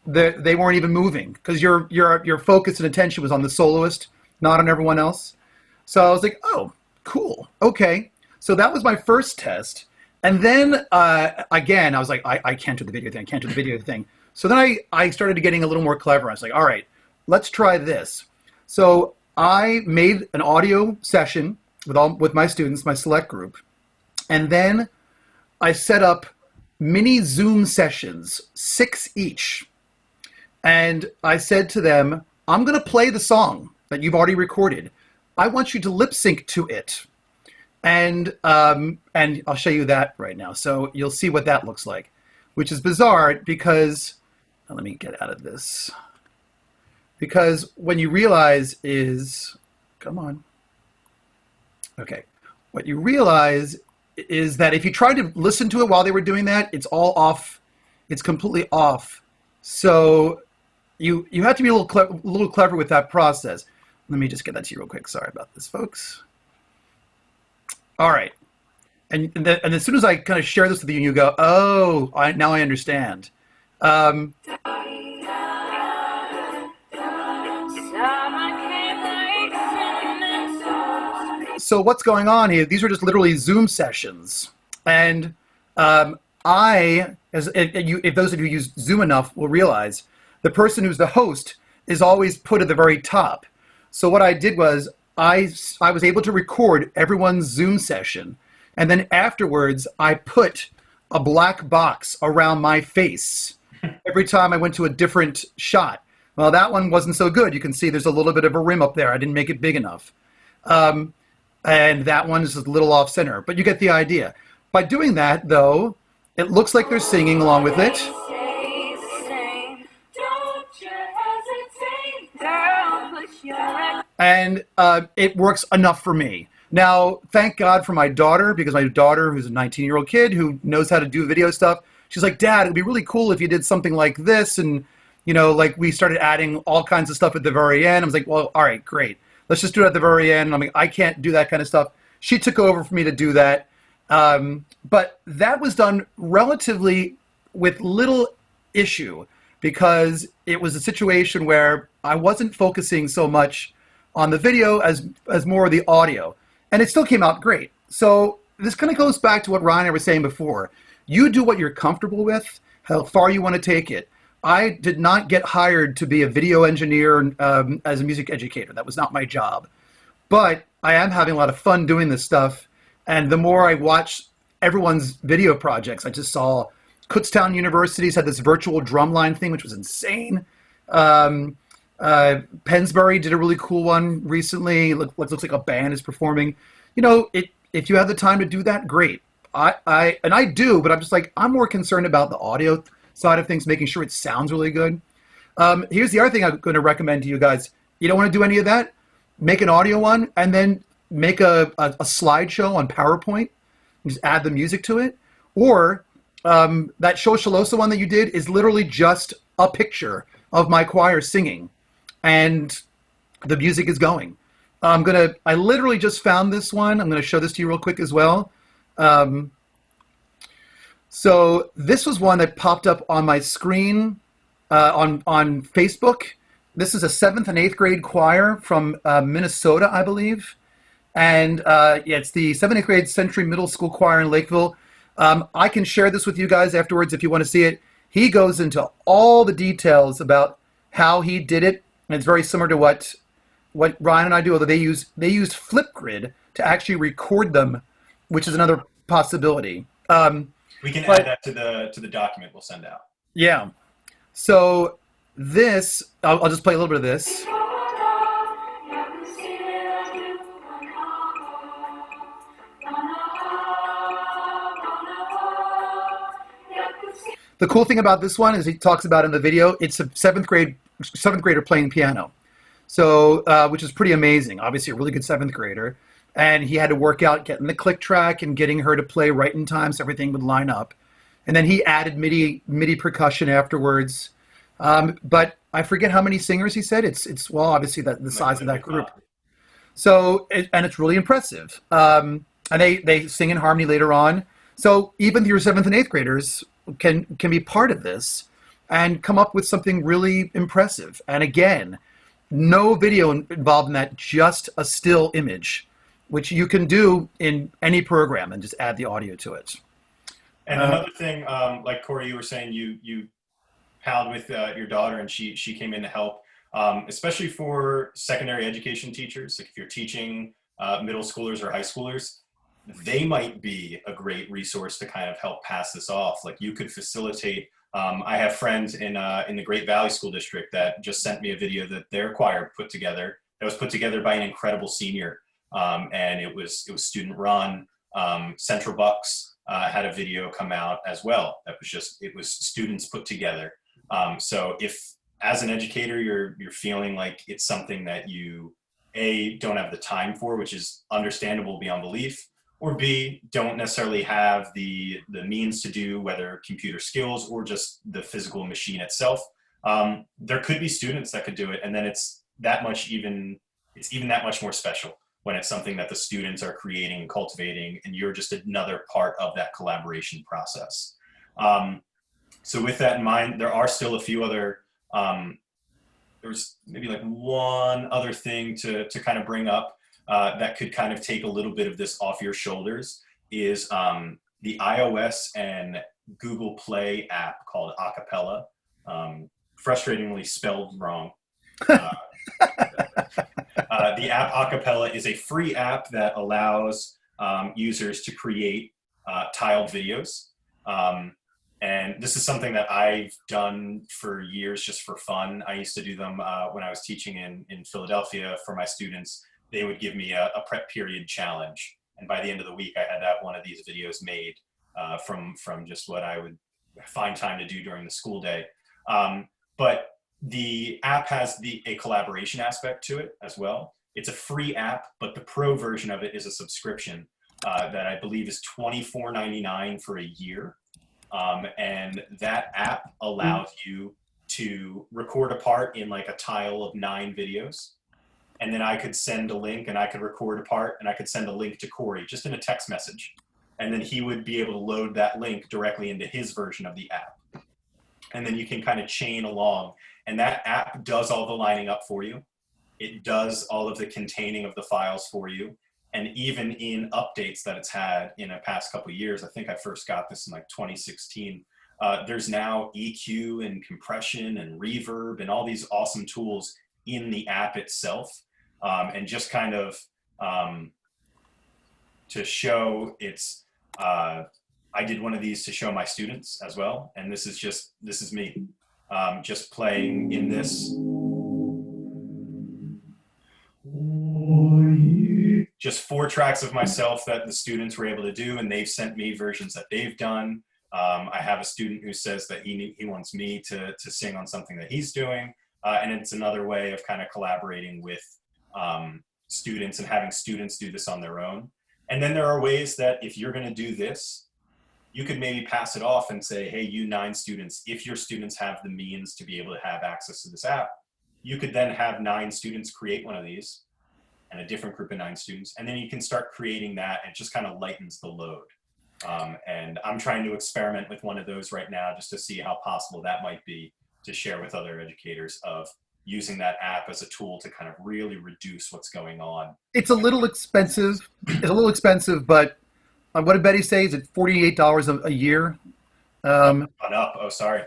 they weren't even moving, because your focus and attention was on the soloist, not on everyone else. So I was like, oh, cool, okay. So that was my first test. And then, again, I was like, I can't do the video thing. I can't do the video thing. So then I started getting a little more clever. I was like, all right, let's try this. So I made an audio session with my students, my select group. And then I set up mini Zoom sessions, 6 each. And I said to them, I'm going to play the song that you've already recorded. I want you to lip sync to it. And I'll show you that right now. So you'll see what that looks like, which is bizarre because, let me get out of this. Because when you realize come on. Okay. What you realize is that if you try to listen to it while they were doing that, it's all off. It's completely off. So you have to be a little clever with that process. Let me just get that to you real quick. Sorry about this, folks. All right. And as soon as I kind of share this with you, and you go, oh, now I understand. So what's going on here? These are just literally Zoom sessions. And if those of you who use Zoom enough will realize, the person who's the host is always put at the very top. So what I did was I was able to record everyone's Zoom session. And then afterwards, I put a black box around my face every time I went to a different shot. Well, that one wasn't so good. You can see there's a little bit of a rim up there. I didn't make it big enough. And that one is a little off center, but you get the idea. By doing that, though, it looks like they're singing along with it. And it works enough for me. Now, thank God for my daughter, because my daughter, who's a 19-year-old kid who knows how to do video stuff, she's like, Dad, it'd be really cool if you did something like this. And, like we started adding all kinds of stuff at the very end. I was like, well, all right, great. Let's just do it at the very end. I mean, I can't do that kind of stuff. She took over for me to do that. But that was done relatively with little issue, because it was a situation where I wasn't focusing so much on the video as more of the audio. And it still came out great. So this kind of goes back to what Ryan and I were saying before. You do what you're comfortable with, how far you want to take it. I did not get hired to be a video engineer as a music educator. That was not my job. But I am having a lot of fun doing this stuff. And the more I watch everyone's video projects, I just saw Kutztown University's had this virtual drumline thing, which was insane. Pennsbury did a really cool one recently. Looks like a band is performing. If you have the time to do that, great. I do, but I'm just like, I'm more concerned about the audio side of things, making sure it sounds really good. Here's the other thing I'm going to recommend to you guys. You don't want to do any of that? Make an audio one, and then make a slideshow on PowerPoint. Just add the music to it. Or that Shoshalosa one that you did is literally just a picture of my choir singing, and the music is going. I literally just found this one. I'm going to show this to you real quick as well. So this was one that popped up on my screen on Facebook. This is a 7th and 8th grade choir from Minnesota, I believe. And it's the 7th and 8th grade Century Middle School Choir in Lakeville. I can share this with you guys afterwards if you want to see it. He goes into all the details about how he did it, and it's very similar to what Ryan and I do. Although they used Flipgrid to actually record them, which is another possibility. We can But add that to the document we'll send out. yeah, so this I'll just play a little bit of this. The cool thing about this one is he talks about in the video, it's a seventh grader playing piano. So, which is pretty amazing. Obviously, a really good seventh grader. And he had to work out getting the click track and getting her to play right in time so everything would line up. And then he added MIDI percussion afterwards. But I forget how many singers he said. It's well, obviously the size of that group. So, and it's really impressive. And they sing in harmony later on. So even your seventh and eighth graders can be part of this and come up with something really impressive. And again, no video involved in that, just a still image, which you can do in any program and just add the audio to it. And another thing, like Corey, you were saying, you palled with your daughter, and she came in to help, especially for secondary education teachers. Like if you're teaching middle schoolers or high schoolers, they might be a great resource to kind of help pass this off. Like you could facilitate. I have friends in the Great Valley School District that just sent me a video that their choir put together. That was put together by an incredible senior, and it was student run. Central Bucks had a video come out as well. It was students put together. So if as an educator you're feeling like it's something that you don't have the time for, which is understandable beyond belief, or B, don't necessarily have the means to do, whether computer skills or just the physical machine itself, there could be students that could do it, and then it's even that much more special when it's something that the students are creating and cultivating, and you're just another part of that collaboration process. So with that in mind, there are still a few other, there's maybe like one other thing to kind of bring up that could kind of take a little bit of this off your shoulders is the iOS and Google Play app called Acapella, frustratingly spelled wrong. The app Acapella is a free app that allows users to create tiled videos. And this is something that I've done for years just for fun. I used to do them when I was teaching in Philadelphia for my students. They would give me a prep period challenge. And by the end of the week, I had one of these videos made from just what I would find time to do during the school day. But the app has a collaboration aspect to it as well. It's a free app, but the pro version of it is a subscription that I believe is $24.99 for a year. And that app allows you to record a part in like a tile of 9 videos. And then I could send a link and I could record a part and I could send a link to Corey just in a text message. And then he would be able to load that link directly into his version of the app. And then you can kind of chain along. And that app does all the lining up for you. It does all of the containing of the files for you. And even in updates that it's had in the past couple of years, I think I first got this in like 2016, there's now EQ and compression and reverb and all these awesome tools in the app itself. And just kind of to show I did one of these to show my students as well. And this is me just playing in this. Just 4 tracks of myself that the students were able to do, and they've sent me versions that they've done. I have a student who says that he wants me to sing on something that he's doing. And it's another way of kind of collaborating with students and having students do this on their own. And then there are ways that if you're going to do this, you could maybe pass it off and say, hey, you 9 students, if your students have the means to be able to have access to this app, you could then have 9 students create one of these and a different group of 9 students. And then you can start creating that, and it just kind of lightens the load. And I'm trying to experiment with one of those right now just to see how possible that might be to share with other educators of using that app as a tool to kind of really reduce what's going on. It's a little expensive. But what did Betty say? Is it $48 a year? Up. Oh, sorry.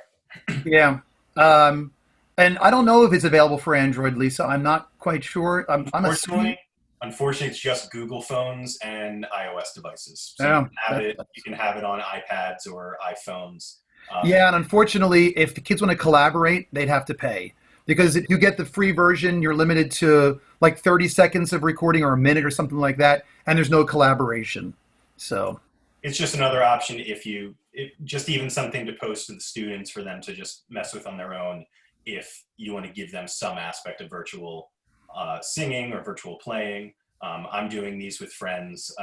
Yeah. Um, and I don't know if it's available for Android, Lisa. I'm not quite sure. I'm assuming. Unfortunately, it's just Google phones and iOS devices. So Yeah, you can have it on iPads or iPhones. yeah, and unfortunately, if the kids want to collaborate, they'd have to pay. Because if you get the free version, you're limited to like 30 seconds of recording or a minute or something like that, and there's no collaboration. So, it's just another option just even something to post to the students for them to just mess with on their own if you want to give them some aspect of virtual singing or virtual playing. I'm doing these with friends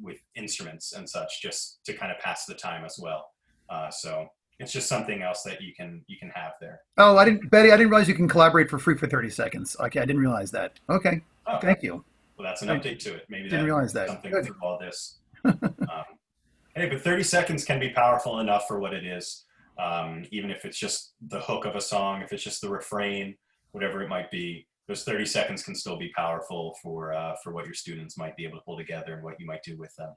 with instruments and such just to kind of pass the time as well. So it's just something else that you can have there. oh, Betty, I didn't realize you can collaborate for free for 30 seconds. Okay, I didn't realize that. Okay, Oh, thank you. well, that's an I update to it. Maybe didn't realize that's that. something Good. through all this. Hey, but 30 seconds can be powerful enough for what it is. Even if it's just the hook of a song, if it's just the refrain, whatever it might be, those 30 seconds can still be powerful for what your students might be able to pull together and what you might do with them.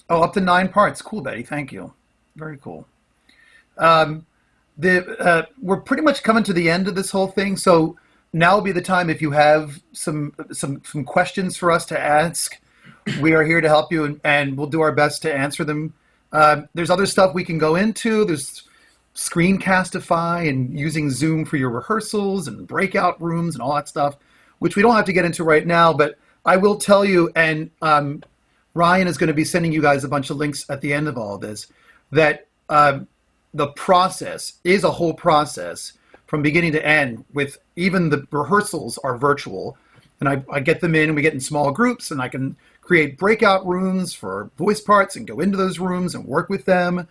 Oh, up to 9 parts. Cool, Betty. Thank you. Very cool. Um, we're pretty much coming to the end of this whole thing. So now will be the time if you have some questions for us to ask. We are here to help you, and we'll do our best to answer them. There's other stuff we can go into. There's Screencastify and using Zoom for your rehearsals and breakout rooms and all that stuff, which we don't have to get into right now. But I will tell you, and Ryan is going to be sending you guys a bunch of links at the end of all of this, that the process is a whole process from beginning to end. With even the rehearsals are virtual, and I get them in, and we get in small groups, and I can create breakout rooms for voice parts and go into those rooms and work with them.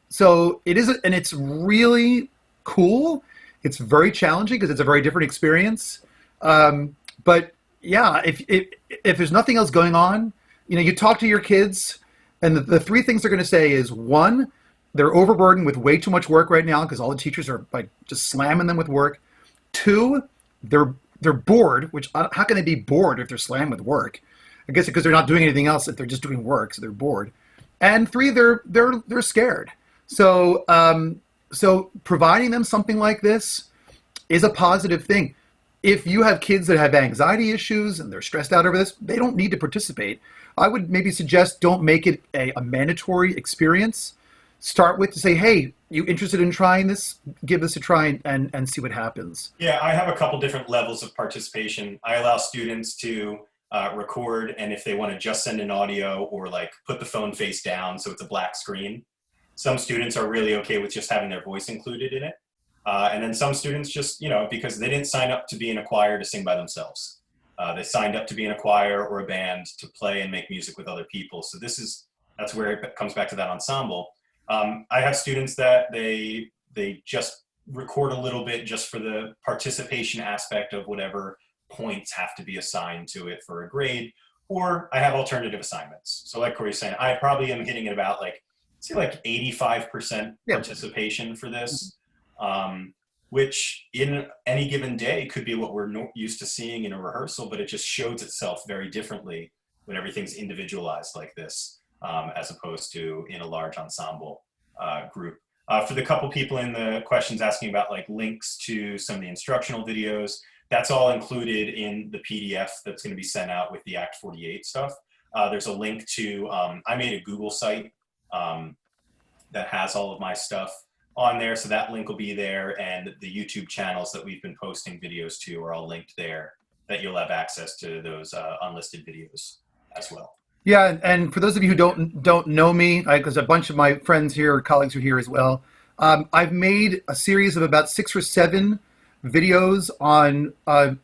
So it is, and it's really cool. It's very challenging because it's a very different experience. But yeah, if there's nothing else going on, you talk to your kids, and the three things they're going to say is, one, they're overburdened with way too much work right now because all the teachers are like just slamming them with work. Two, they're bored. Which, how can they be bored if they're slammed with work? I guess because they're not doing anything else, if they're just doing work, so they're bored. And three, they're scared. So so providing them something like this is a positive thing. If you have kids that have anxiety issues and they're stressed out over this, they don't need to participate. I would maybe suggest don't make it a mandatory experience. Start with to say, hey, you interested in trying this? Give this a try and see what happens. Yeah, I have a couple different levels of participation. I allow students to record, and if they want to just send an audio or like put the phone face down so it's a black screen. Some students are really okay with just having their voice included in it. And then some students just, because they didn't sign up to be in a choir to sing by themselves. They signed up to be in a choir or a band to play and make music with other people. So that's where it comes back to that ensemble. I have students that they just record a little bit just for the participation aspect of whatever points have to be assigned to it for a grade, or I have alternative assignments. So like Corey's saying, I probably am hitting at about like 85% participation for this, which in any given day could be what we're used to seeing in a rehearsal, but it just shows itself very differently when everything's individualized like this, as opposed to in a large ensemble group. For the couple people in the questions asking about like links to some of the instructional videos, that's all included in the PDF that's going to be sent out with the Act 48 stuff. There's a link to, I made a Google site that has all of my stuff on there. So that link will be there, and the YouTube channels that we've been posting videos to are all linked there, that you'll have access to those unlisted videos as well. Yeah, and for those of you who don't know me, because a bunch of my friends here, colleagues are here as well, I've made a series of about 6 or 7 videos on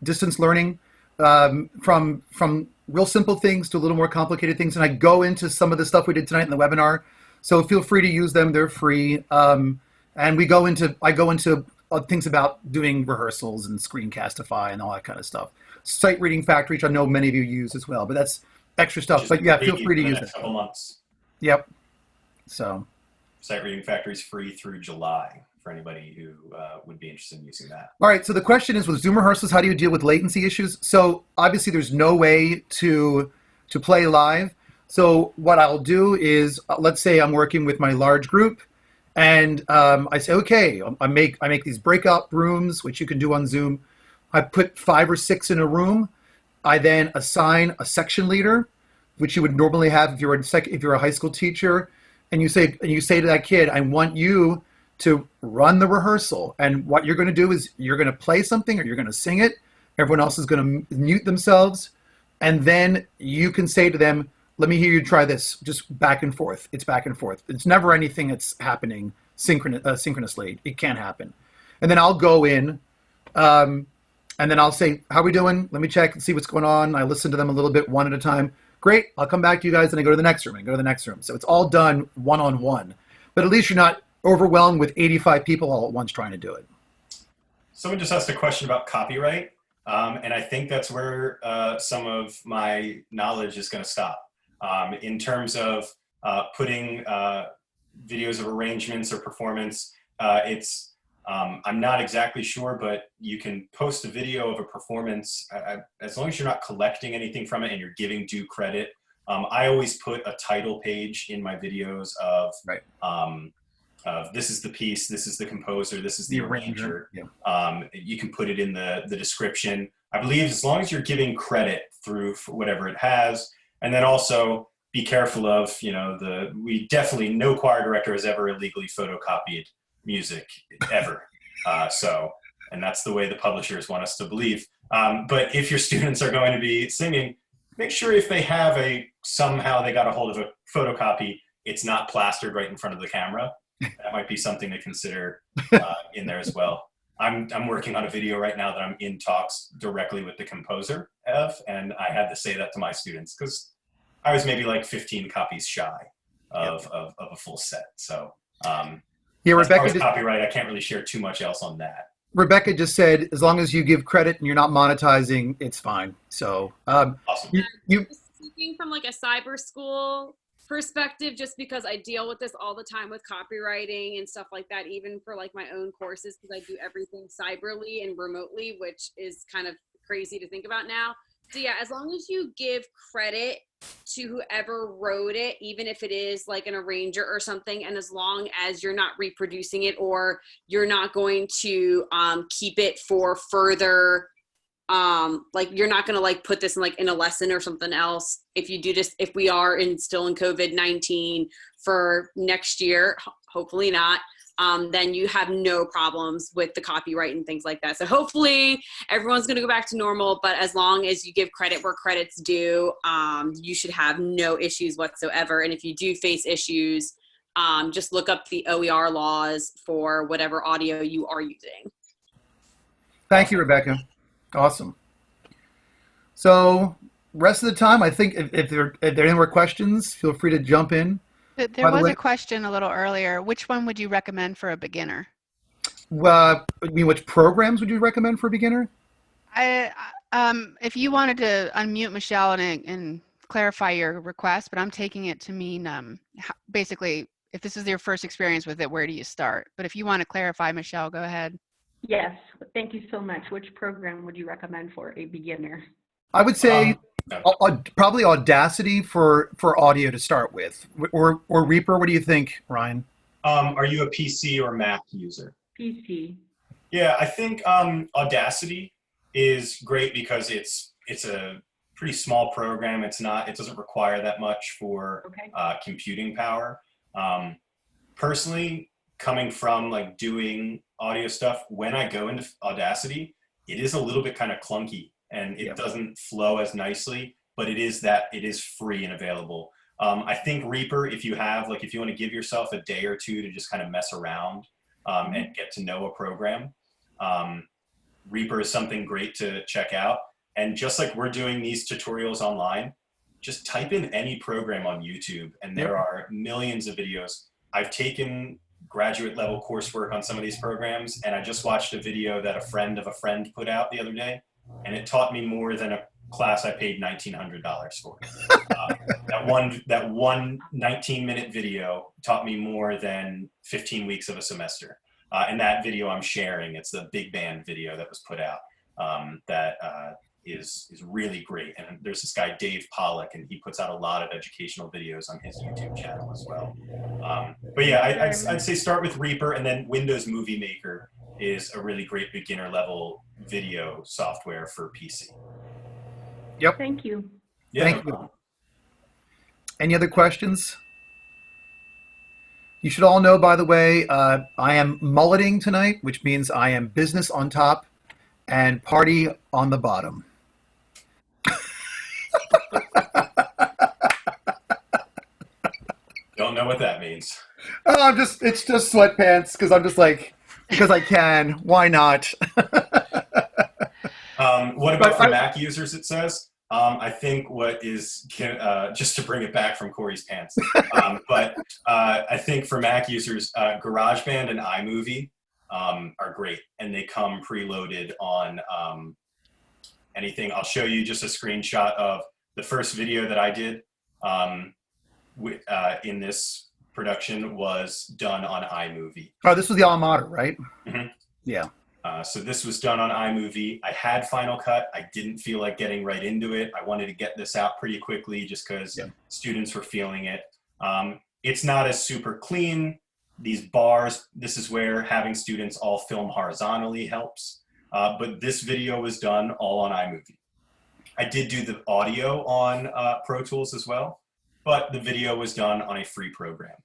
distance learning, from real simple things to a little more complicated things, and I go into some of the stuff we did tonight in the webinar. So feel free to use them; they're free. And I go into things about doing rehearsals and Screencastify and all that kind of stuff. Sight Reading Factory, which I know many of you use as well, but that's extra stuff. But yeah, feel free to use it. Couple months. Yep. So Sight Reading Factory is free through July for anybody who would be interested in using that. All right. So the question is, with Zoom rehearsals, how do you deal with latency issues? So obviously, there's no way to play live. So what I'll do is, let's say I'm working with my large group, And I say, okay, I make these breakout rooms, which you can do on Zoom. I put 5 or 6 in a room. I then assign a section leader, which you would normally have if you're a high school teacher, and you say to that kid, I want you to run the rehearsal, and what you're going to do is you're going to play something or you're going to sing it. Everyone else is going to mute themselves, and then you can say to them, let me hear you try this, just back and forth. It's back and forth. It's never anything that's happening synchronously. It can't happen. And then I'll go in, and then I'll say, how are we doing? Let me check and see what's going on. I listen to them a little bit, one at a time. Great, I'll come back to you guys, and I go to the next room, and go to the next room. So it's all done one-on-one. But at least you're not overwhelmed with 85 people all at once trying to do it. Someone just asked a question about copyright, and I think that's where some of my knowledge is going to stop. In terms of putting videos of arrangements or performance, I'm not exactly sure, but you can post a video of a performance as long as you're not collecting anything from it and you're giving due credit. I always put a title page in my videos of, Right. This is the piece, this is the composer, this is the arranger. Yeah. You can put it in the description. I believe as long as you're giving credit through for whatever it has, and then also be careful of, no choir director has ever illegally photocopied music ever. And that's the way the publishers want us to believe. But if your students are going to be singing, make sure if they have somehow they got a hold of a photocopy, it's not plastered right in front of the camera. That might be something to consider in there as well. I'm working on a video right now that I'm in talks directly with the composer of, and I had to say that to my students because I was maybe like 15 copies shy of a full set. So Yeah, as far Rebecca as copyright, I can't really share too much else on that. Rebecca just said, as long as you give credit and you're not monetizing, it's fine. So Awesome. you Speaking from like a cyber school perspective, just because I deal with this all the time with copywriting and stuff like that, even for like my own courses, because I do everything cyberly and remotely, which is kind of crazy to think about now. So yeah, as long as you give credit to whoever wrote it, even if it is like an arranger or something, and as long as you're not reproducing it or you're not going to keep it for further, like you're not going to like put this in like in a lesson or something else. If you do just, if we are still in COVID-19 for next year, hopefully not, then you have no problems with the copyright and things like that. So hopefully everyone's going to go back to normal, but as long as you give credit where credit's due, you should have no issues whatsoever. And if you do face issues, just look up the OER laws for whatever audio you are using. Thank you, Rebecca. Awesome. So rest of the time, I think if there are any more questions, feel free to jump in. There was a question a little earlier. Which one would you recommend for a beginner? I mean, which programs would you recommend for a beginner? If you wanted to unmute Michelle and clarify your request, but I'm taking it to mean basically, if this is your first experience with it, where do you start? But if you want to clarify, Michelle, go ahead. Yes, thank you so much. Which program would you recommend for a beginner? I would say probably Audacity for audio to start with, or Reaper. What do you think, Ryan? Are you a PC or Mac user? PC. Yeah, I think Audacity is great because it's a pretty small program. It doesn't require that much for computing power. Personally, coming from like doing audio stuff, when I go into Audacity, it is a little bit kind of clunky and it doesn't flow as nicely, but it is free and available. I think Reaper, if you want to give yourself a day or two to just kind of mess around and get to know a program, Reaper is something great to check out. And just like we're doing these tutorials online, just type in any program on YouTube and there are millions of videos. I've taken graduate level coursework on some of these programs, and I just watched a video that a friend of a friend put out the other day, and it taught me more than a class I paid $1,900 for. That one 19-minute video taught me more than 15 weeks of a semester. And that video I'm sharing, it's the big band video that was put out that is really great. And there's this guy, Dave Pollock, and he puts out a lot of educational videos on his YouTube channel as well. But yeah, I'd say start with Reaper, and then Windows Movie Maker is a really great beginner level video software for PC. Yep. Thank you. Yeah, Thank no you. problem. Any other questions? You should all know, by the way, I am mulleting tonight, which means I am business on top and party on the bottom. Don't know what that means. Oh, it's just sweatpants because I'm just like, because I can. Why not? What about for Mac users, it says? I think what is, just to bring it back from Corey's pants, but I think for Mac users, GarageBand and iMovie are great, and they come preloaded on anything. I'll show you just a screenshot of the first video that I did in this production was done on iMovie. Oh, this was the alma mater, right? Mm-hmm. Yeah. So this was done on iMovie. I had Final Cut. I didn't feel like getting right into it. I wanted to get this out pretty quickly just because students were feeling it. It's not as super clean. These bars, this is where having students all film horizontally helps. But this video was done all on iMovie. I did do the audio on Pro Tools as well, but the video was done on a free program.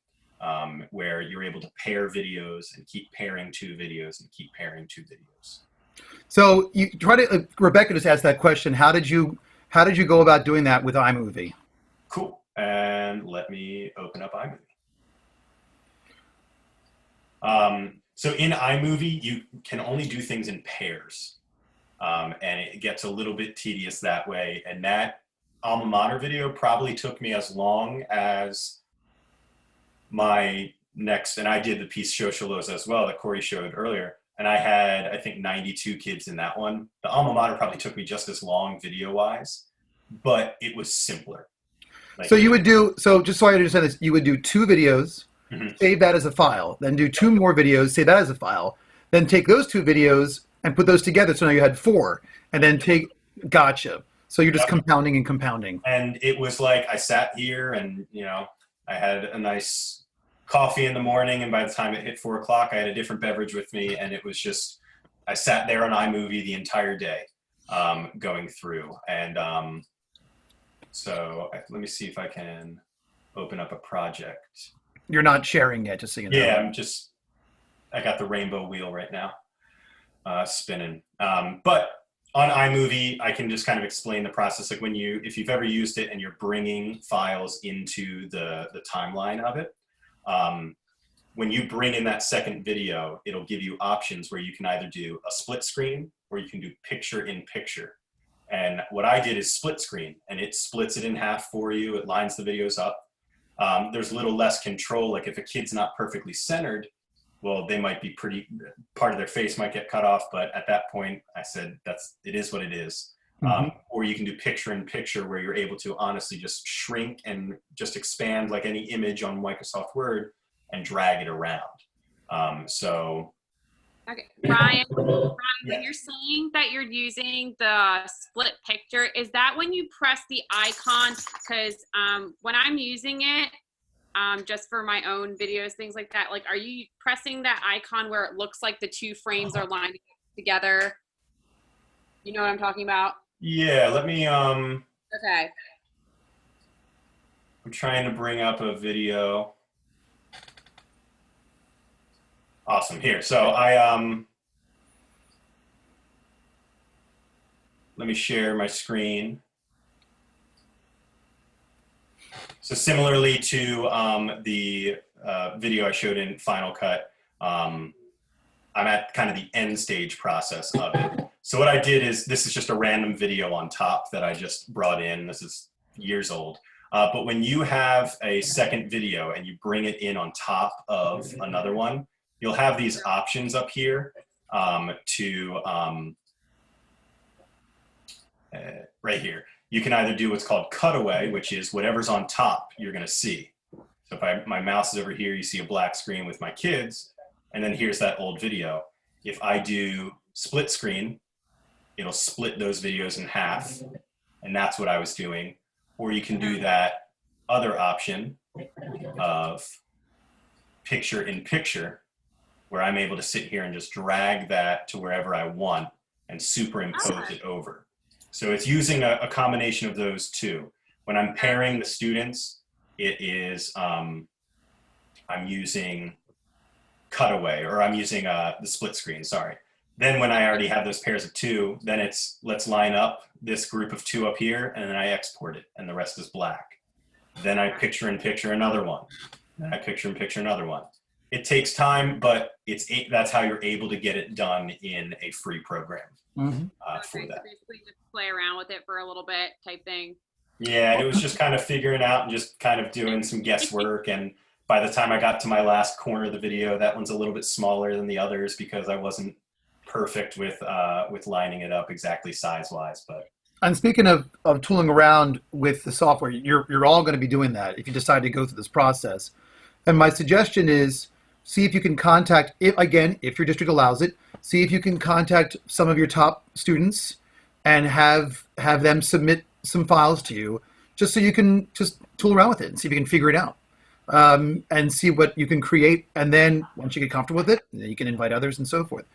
Where you're able to pair videos and keep pairing two videos and keep pairing two videos. So you try to. Rebecca just asked that question. How did you go about doing that with iMovie? Cool. And let me open up iMovie. So in iMovie, you can only do things in pairs, and it gets a little bit tedious that way. And that alma mater video probably took me as long as my next, and I did the piece Shoshalos as well that Corey showed earlier, and I had, I think, 92 kids in that one. The alma mater probably took me just as long video-wise, but it was simpler. Like, so you would do, so just so I understand this, you would do 2 videos, save that as a file, then do 2 more videos, save that as a file, then take those 2 videos and put those together, so now you had 4, and then take, gotcha. So you're just compounding and compounding. And it was like, I sat here and, you know, I had a nice coffee in the morning, and by the time it hit 4 o'clock, I had a different beverage with me, and it was just, I sat there on iMovie the entire day going through. And so let me see if I can open up a project. You're not sharing yet, just so you know. Yeah, I got the rainbow wheel right now spinning. But on iMovie, I can just kind of explain the process. Like if you've ever used it and you're bringing files into the timeline of it, when you bring in that second video, it'll give you options where you can either do a split screen or you can do picture in picture. And what I did is split screen, and it splits it in half for you. It lines the videos up. There's a little less control. Like if a kid's not perfectly centered, well, they might be part of their face might get cut off. But at that point, I said, it is what it is. Or you can do picture in picture where you're able to honestly just shrink and just expand like any image on Microsoft Word and drag it around. Okay, Ryan, when you're saying that you're using the split picture, is that when you press the icon? Because when I'm using it, just for my own videos, things like that, like, are you pressing that icon where it looks like the 2 frames are lined together? You know what I'm talking about? Yeah, let me, Okay. I'm trying to bring up a video. Awesome, here. So let me share my screen. So similarly to the video I showed in Final Cut, I'm at kind of the end stage process of it. So what I did is, this is just a random video on top that I just brought in. This is years old. But when you have a second video and you bring it in on top of another one, you'll have these options up here right here. You can either do what's called cutaway, which is whatever's on top you're going to see. So if my mouse is over here, you see a black screen with my kids, and then here's that old video. If I do split screen, it'll split those videos in half. And that's what I was doing. Or you can do that other option of picture in picture, where I'm able to sit here and just drag that to wherever I want and superimpose it over. So it's using a combination of those two. When I'm pairing the students, it is, I'm using cutaway, or I'm using the split screen, sorry. Then when I already have those pairs of two, then it's let's line up this group of two up here, and then I export it, and the rest is black. Then I picture in picture another one. Then I picture in picture another one. It takes time, but that's how you're able to get it done in a free program for So that. basically just play around with it for a little bit type thing. Yeah, and it was just kind of figuring out and just kind of doing some guesswork. And by the time I got to my last corner of the video, that one's a little bit smaller than the others because I wasn't perfect with lining it up exactly size-wise. But And speaking of tooling around with the software, you're all going to be doing that if you decide to go through this process. And my suggestion is see if you can contact, if your district allows it, see if you can contact some of your top students and have them submit some files to you, just so you can just tool around with it and see if you can figure it out, and see what you can create. And then once you get comfortable with it, then you can invite others and so forth.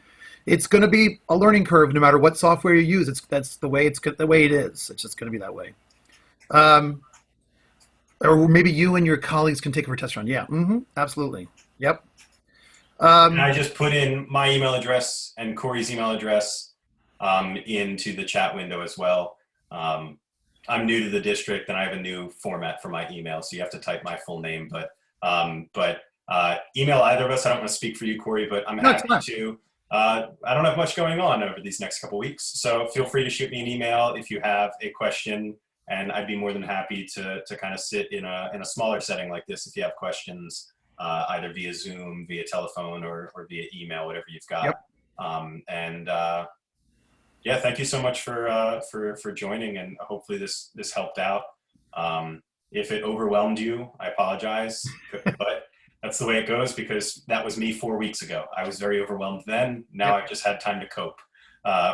It's going to be a learning curve no matter what software you use. That's the way it is. It's just going to be that way. Or maybe you and your colleagues can take it for a test run. Yeah, absolutely. Yep. And I just put in my email address and Corey's email address into the chat window as well. I'm new to the district and I have a new format for my email, so you have to type my full name. But email either of us. I don't want to speak for you, Corey, but I'm happy to. I don't have much going on over these next couple weeks, so feel free to shoot me an email if you have a question, and I'd be more than happy to kind of sit in a smaller setting like this if you have questions, either via Zoom, via telephone, or via email, whatever you've got. Yep. Yeah, thank you so much for joining, and hopefully this helped out. If it overwhelmed you, I apologize, but that's the way it goes because that was me 4 weeks ago. I was very overwhelmed then. Now I've just had time to cope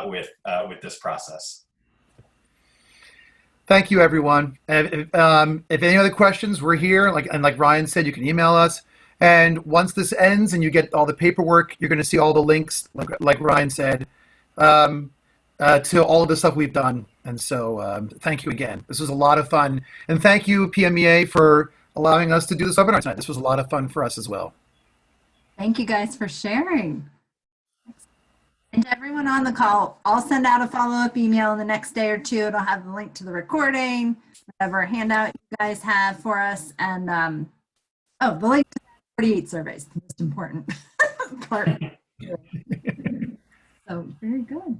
with this process. Thank you, everyone. If any other questions, we're here. Like Ryan said, you can email us. And once this ends and you get all the paperwork, you're going to see all the links, like Ryan said, to all of the stuff we've done. And so thank you again. This was a lot of fun. And thank you, PMEA, for allowing us to do this webinar tonight. This was a lot of fun for us as well. Thank you guys for sharing. And to everyone on the call, I'll send out a follow-up email in the next day or two. It'll have the link to the recording, whatever handout you guys have for us. And the link to the 48 surveys, the most important part. So very good.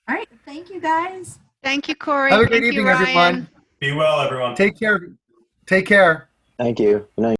All right, thank you guys. Thank you, Corey. Have a great evening, everyone. Be well, everyone. Take care. Take care. Thank you. Good night.